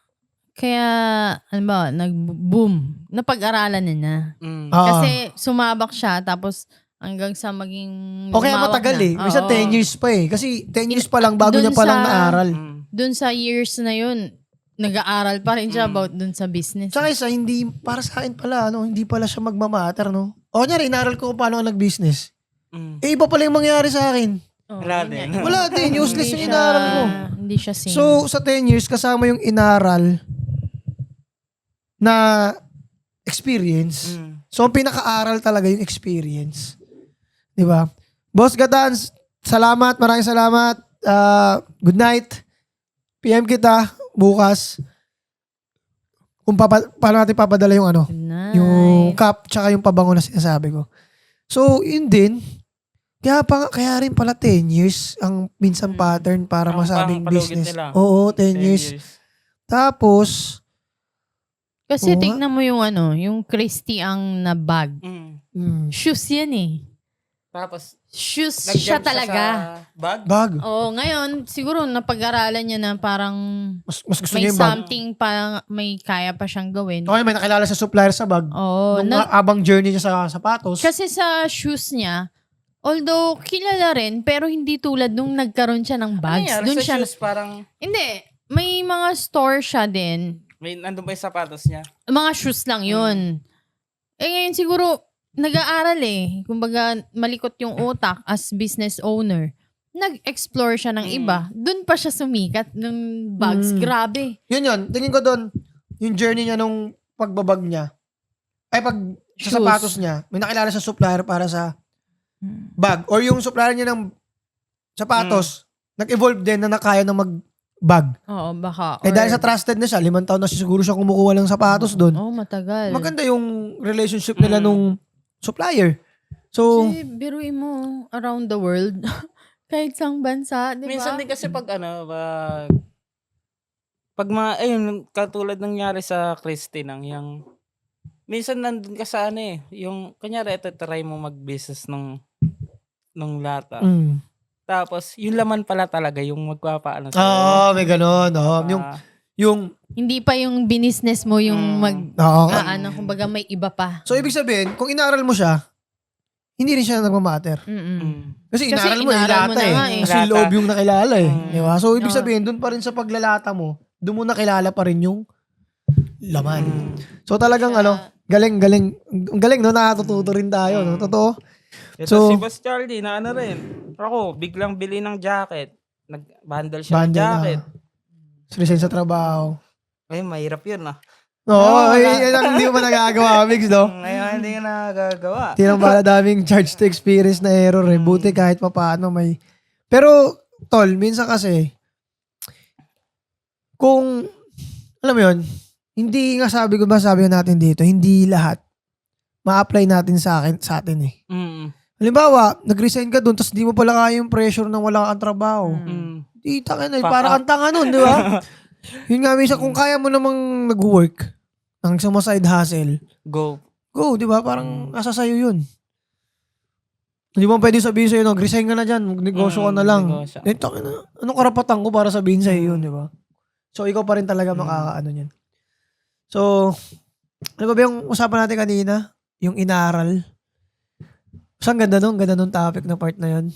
nag-boom, napag-aralan niya. Kasi sumabak siya, tapos hanggang sa maging kaya matagal na. Minsan 10 years pa Kasi 10 years pa lang bago niya pa lang naaral. Dun sa years na yun, nag-aaral pa rin siya about dun sa business. Tsaka isa, hindi, para sa akin pala, hindi pala siya magmamatter, no? Kunyari, inaral ko paano ako nag-business. Iba pala yung mangyari sa akin. Wala din. Wala din. Useless yung inaral ko. Hindi siya same. So, sa 10 years, kasama yung inaral na experience. So, ang pinaka-aral talaga yung experience. Di ba? Boss Gatans, salamat. Maraming salamat. Good night. PM kita bukas. Kung paano natin papadala yung yung cup tsaka yung pabango na sinasabi ko. So, yun din. Kaya rin pala 10 years ang minsan pattern para masabing business. Nila. Oo, 10 years. Tapos, Kasi Oo nga. tignan mo yung yung Christy ang na bag. Shoes yan eh. Tapos, Shoes nag-jump siya talaga. sa bag. Bag. Oo, ngayon, siguro napag-aralan niya na parang Mas gusto may niya yung bag. something pa, may kaya pa siyang gawin. Okay, may nakilala sa supplier sa bag. Oo. Nung abang journey niya sa sapatos. Kasi sa shoes niya, although kilala rin, pero hindi tulad nung nagkaroon siya ng Ano bags. yan? Doon Sa siya, shoes, parang, hindi, may mga store siya din. nandun ba yung sapatos niya? Mga shoes lang yun. Eh ngayon siguro, nag-aaral eh. Kumbaga, malikot yung utak as business owner. Nag-explore siya ng iba. Doon pa siya sumikat ng bags. Grabe. Yun. Tingin ko doon, yung journey niya nung pagbabag niya. Ay, sa Shoes. sapatos niya, may nakilala sa supplier para sa bag. Or yung supplier niya ng sapatos, nag-evolve din na nakaya na mag-bag. Oo, baka. Eh dahil sa trusted na siya, 5 taon na siguro siya kumukuha ng sapatos doon. Oo, matagal. Maganda yung relationship nila nung supplier. So, Kasi biruin mo, around the world, kahit sang bansa, di ba? Minsan din kasi pag ayun, katulad nangyari sa Christine yung minsan nandun ka sa yung, kanyari, ito, try mo mag-business ng lata. Tapos, yung laman pala talaga, yung magpapaano sa'yo. may ganon. Yung, Hindi pa yung business mo yung kumbaga may iba pa. so, ibig sabihin, kung inaral mo siya, hindi rin siya nagmamatter. Kasi inaral mo, inaral mo ilata na nga eh. eh. Kasi Lata. loob yung nakilala eh. Di ba? So, ibig sabihin, dun pa rin sa paglalata mo, dun mo nakilala pa rin yung laman. So, talagang galing. Ang galing, no? Nakatututo rin tayo, no? Totoo. Ito So, si Boss Charlie, na rin. Ako, biglang bili ng jacket. Nag-bundle siya ng bundle jacket. resign sa trabaho. Ay, mahirap yun Oo, yan ang hindi mo pa nagagawa, Mix, no? Ngayon, hindi ka nagagawa. Tinang bala daming charge to experience na error eh. Buti kahit pa paano may... Pero, tol, minsan kasi, kung, alam mo yun, hindi nga sabi ko natin dito, hindi lahat ma-apply natin sa atin eh. Halimbawa, nag-resign ka dun, tapos di mo pala kaya yung pressure na wala kang trabaho. Di, tangin na, para kang tanga nun, di ba? Yun nga, minsan, kung kaya mo namang nag-work, ang isang side hustle, Go. di ba? Parang nasa sayo yun. Hindi mo pwede sabihin sa'yo, nag-resign ka na dyan, magnegosyo ka na lang. negosyo. Eh, tangin na, anong karapatan ko para sabihin sa'yo yun, di ba? So, ikaw pa rin talaga makakaano yan. So, ano ba yung usapan natin kanina? Yung inaral. So, ang ganda nung topic na part na yun.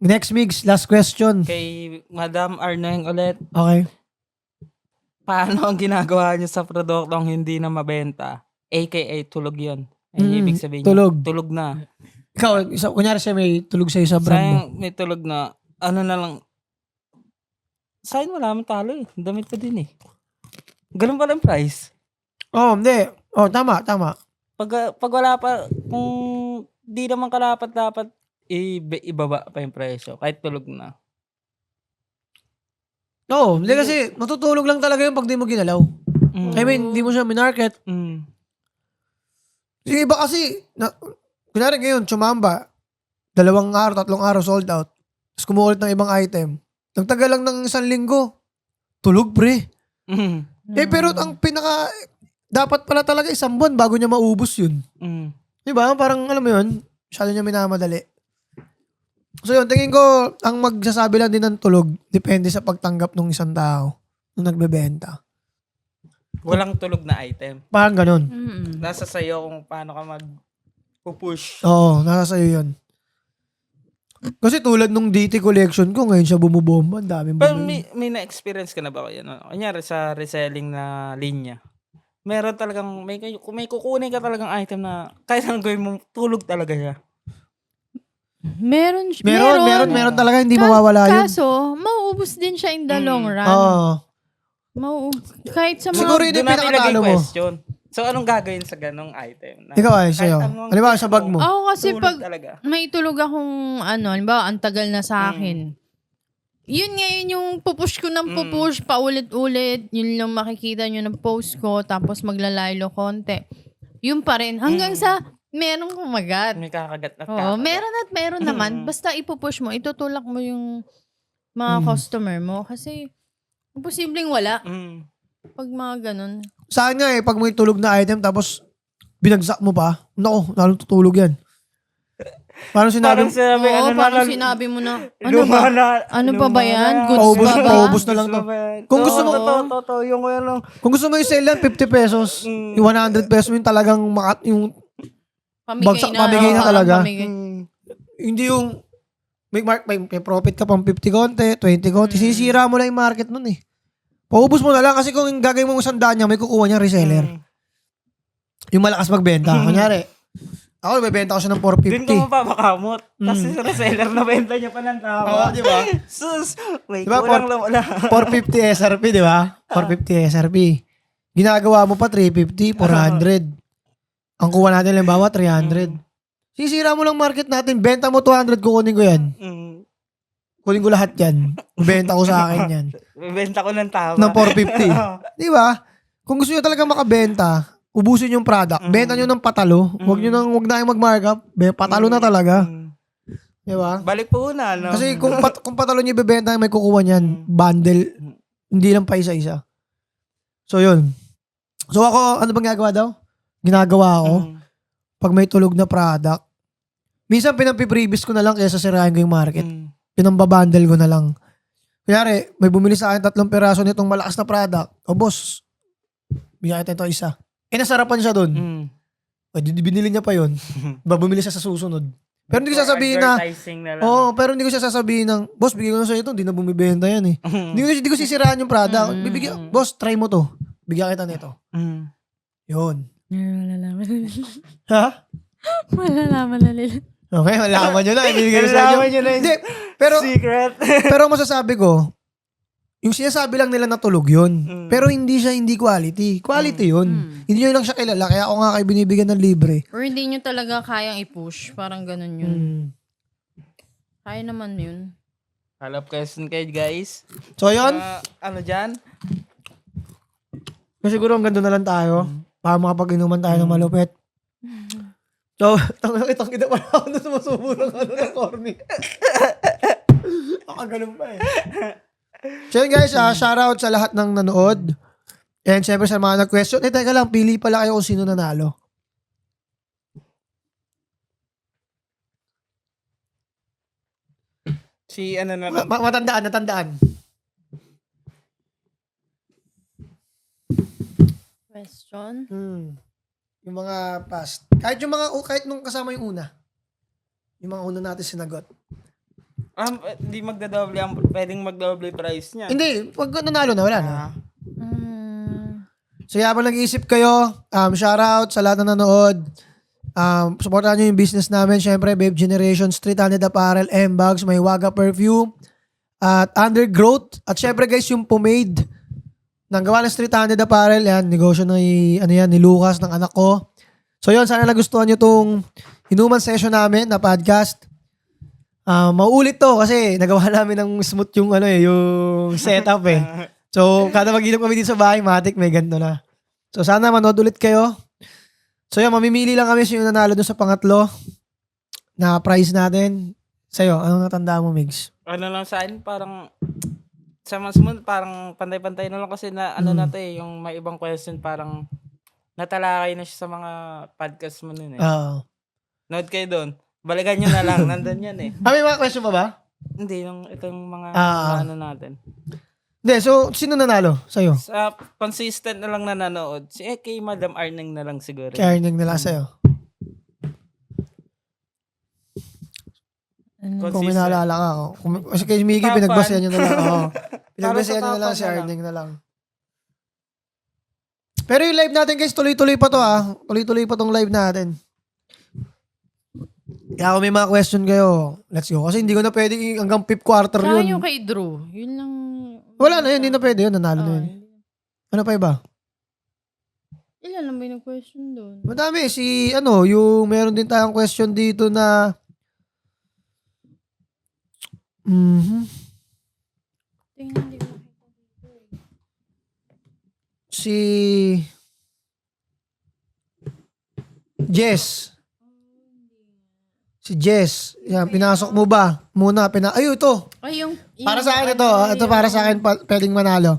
Next, Migs, last question. Kay Madam Arneng ulit, Okay. paano ang ginagawa niyo sa produktong hindi na mabenta? AKA tulog yun. Ay, ibig sabihin tulog. Tulog na. Ikaw, kunyari siya may tulog sa'yo sa brand mo. Sayang may tulog na, ano na lang, sayang wala man talo eh. Damit pa din eh. Ganun pala ang price. Hindi. Tama. Pag wala pa, kung di naman karapat dapat, ibaba pa yung presyo. Kahit tulog na. Hindi kasi matutulog lang talaga yung pag di mo ginalaw. I mean, di mo siya minarket. Yung iba kasi, kunyari ngayon, tsumamba, 2 araw, 3 araw sold out. Tapos kumukulit ng ibang item. Nagtagal lang ng 1 linggo. Tulog, pre. Pero ang dapat pala talaga 1 buwan bago niya maubos yun. Di ba? Parang, alam mo yun, masyado niya minamadali. So yun, tingin ko, ang magsasabi lang din ng tulog, depende sa pagtanggap ng isang tao nung nagbebenta. Walang tulog na item. Parang ganun. Nasa sayo kung paano ka mag-push. Oo, nasa sayo yun. Kasi tulad nung DT collection ko, ngayon siya bumubomba. Ang daming Pero bumili. may na-experience ka na ba kayo? Kunyari sa reselling na linya. Meron talagang, kung may kukunin ka talagang item na kahit ang gawin mo, tulog talaga siya. Meron talaga, hindi mawawala yun. Kaso, mauubos din siya in the long run. Kahit sa mga... Siguro yun yung Doon natin ilagay pinakatalo mo. question. So, anong gagawin sa ganong item? Ikaw ay, sa'yo. Ano ba sa bag mo? Ako kasi Tulog pag talaga. may tulog akong halimbawa, ang tagal na sa akin. Yun ngayon yung pupush ko ng pupush, paulit-ulit. Yun lang makikita nyo ng post ko, tapos maglalaylo konti. Yun pa rin. Hanggang sa merong kumagat. May kakagat at Oo, meron naman. Basta ipupush mo, itutulak mo yung mga customer mo. Kasi, posibleng wala. Pag mga ganun. Sa akin nga pag may tulog na item tapos binagsak mo pa, nako, lalong tutulog yan. Parang sinabi, Oo, parang sinabi mo na, ano ba? Ano pa ba yan? Goods paubos, pa ba? paubos na lang to. Kung gusto mo, Totoo, yung ano. kung gusto mo yung sale yan, 50 pesos. Yung 100 pesos yung talagang yung bagsak, pamigay na talaga. Pamigay. Hindi yung may profit ka pang 50 konti, 20 konti, sisira mo lang yung market nun eh. Paubos mo na lang kasi kung gagawin mo 100 niya, may kukuha niya reseller. Yung malakas magbenta. Kunyari, ako bebenta ko siya ng Doon ka 450. mapapakamot. Kasi sa reseller na benta niya pa ng tama. Oo, di ba? Sus, may Diba, kulang lang wala. 450 SRP, di ba? 450 SRP. Ginagawa mo pa 350, 400. Ang kuha natin lang bawa 300. Sisira mo lang market natin. Benta mo 200, kukunin ko yan. Kunin ko lahat yan. Benta ko sa akin yan. Benta ko ng tama. Ng 450. Di ba? Kung gusto nyo talaga makabenta, ubusin yung product. Benta nyo ng patalo. Huwag na kayong mag-markup. Patalo na talaga. Di ba? Balik po na, no? Kasi kung patalo nyo ibebenta, may kukuha niyan. Bundle. Hindi lang pa isa-isa. So, yun. So, ako, ano bang ginagawa daw? Ginagawa ko, pag may tulog na product, minsan pinampiprevious ko na lang kaysa sirahin ko yung market. Pinambabundle ko na lang. Kunyari, may bumili sa akin 3 peraso nitong malakas na product. O boss, bigyan kita ito isa. Nasarapan siya dun. O, binili niya pa yun. Bumili siya sa susunod. Pero hindi ko sasabihin na, pero hindi ko siya sasabihin ng, boss, bigyan ko na sa'yo ito, hindi na bumibenta yan eh. Hindi ko sisiraan yung product. Bibigyan, boss, try mo to. Bigyan kita nito. Yun. Malalaman na nila. Ha? Malalaman na nila. Okay, malaman nyo na. Ibibigay ko sa inyo. Malaman nyo na Hindi, pero, secret. pero masasabi ko, yung sinasabi lang nila na tulog yun. Pero hindi siya hindi quality. Quality yun. Hindi nyo lang siya kilala. Kaya ako nga kayo binibigyan ng libre. Or hindi nyo talaga kayang i-push. Parang ganun yun. Kaya naman yun. Halap question kayo, guys. So, yun. Ano dyan? Kasi siguro hanggang doon na lang tayo. Para makapag-inuman tayo ng malupit. So, itong ina pala ako na sumusubo ng ng corny. Ganun pa eh. So yun guys, shoutout sa lahat ng nanood. And syempre sa mga nag-question. Teka lang, pili pala kayo kung sino nanalo. Si ano na lang. Natandaan. Question? Yung mga past. Kahit nung kasama yung una. Yung mga una natin sinagot. Hindi magdadoble. Pwedeng magdoble price niya. Hindi, pag nanalo na, wala na. So habang nag-iisip kayo, shoutout sa lahat na nanood. Supportahan nyo yung business namin. Syempre, Babe Generation, Street Handed Apparel, M-Bags, may Waga Perfume, at Undergrowth. At syempre guys, yung pomade nang gawa ng Street Handed Apparel, yan, negosyo ni Lucas, ng anak ko. So yun, sana nagustuhan nyo tong inuman session namin na podcast. Mauulit to kasi nagawa namin ng smooth yung yung setup eh. So, kada mag-inom kami dito sa bahay, matik, may ganito na. So, sana manood ulit kayo. So, yan, mamimili lang kami sino nanalo dun sa pangatlo na prize natin. Sa'yo, anong natanda mo, Migs? Ano lang sa akin, parang sa mas mo, parang pantay-pantay na lang kasi na ano na to eh, yung may ibang question parang natalakay na siya sa mga podcast mo nun eh. Oo. Note kayo doon. Balikan nyo na lang, nandun yan eh. May mga question pa ba? Hindi, itong mga ano natin. Hindi, so, sino nanalo sa'yo? Sa consistent na lang na nanood, kay Madam Arning na lang siguro. Kaya Arning nila sa'yo. Kung may naalala ka. Kasi kay Miggy, pinagbasehan nyo na lang. Oo. Pinagbasehan nyo na lang si Arning na lang. Pero yung live natin guys, tuloy-tuloy pa to Tuloy-tuloy pa tong live natin. Kaya kung may mga question kayo, let's go. Kasi hindi ko na pwede hanggang 5th quarter Saka yun. yung kay Drew. Yun lang. Wala na yun, hindi na pwede yun. Nanalo na yun. Ano pa iba? Ilan lang ba yung question doon? Madami. Yung meron din tayong question dito na Tingnan din mo. si Jess. Si Jess. Yan, pinasok mo ba? Muna, ito. Ay, yung Para sa akin ito. Ito para sa akin pwedeng manalo.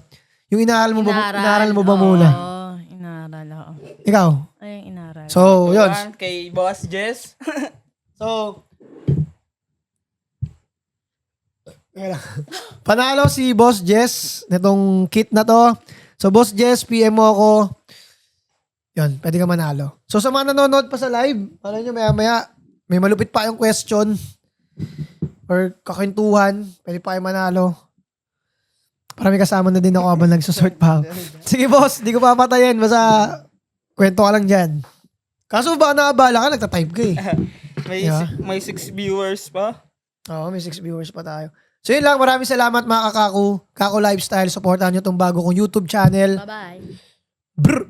Yung inaaral mo ba muna? Oo, inaral. Oo. Ikaw? Ay, inaral. So, yun. One kay Boss Jess. So, panalo si Boss Jess nitong kit na to. So, Boss Jess, PM mo ako. Yun, pwede ka manalo. So, sa mga nanonood pa sa live, alam nyo, maya-maya, may malupit pa yung question or kakintuhan, pwede pa kayo manalo. Para may kasama na din ako habang nagsusort pa. Sige, boss, di ko papatayin. Basta, kwento ka lang dyan. Kaso baka nakabala ka, nagtatype ka eh. May 6 viewers pa. Oo, may 6 viewers pa tayo. So yun lang, maraming salamat mga kakaku. Kako Lifestyle, supportahan nyo tong bago kong YouTube channel. Bye-bye. Brr!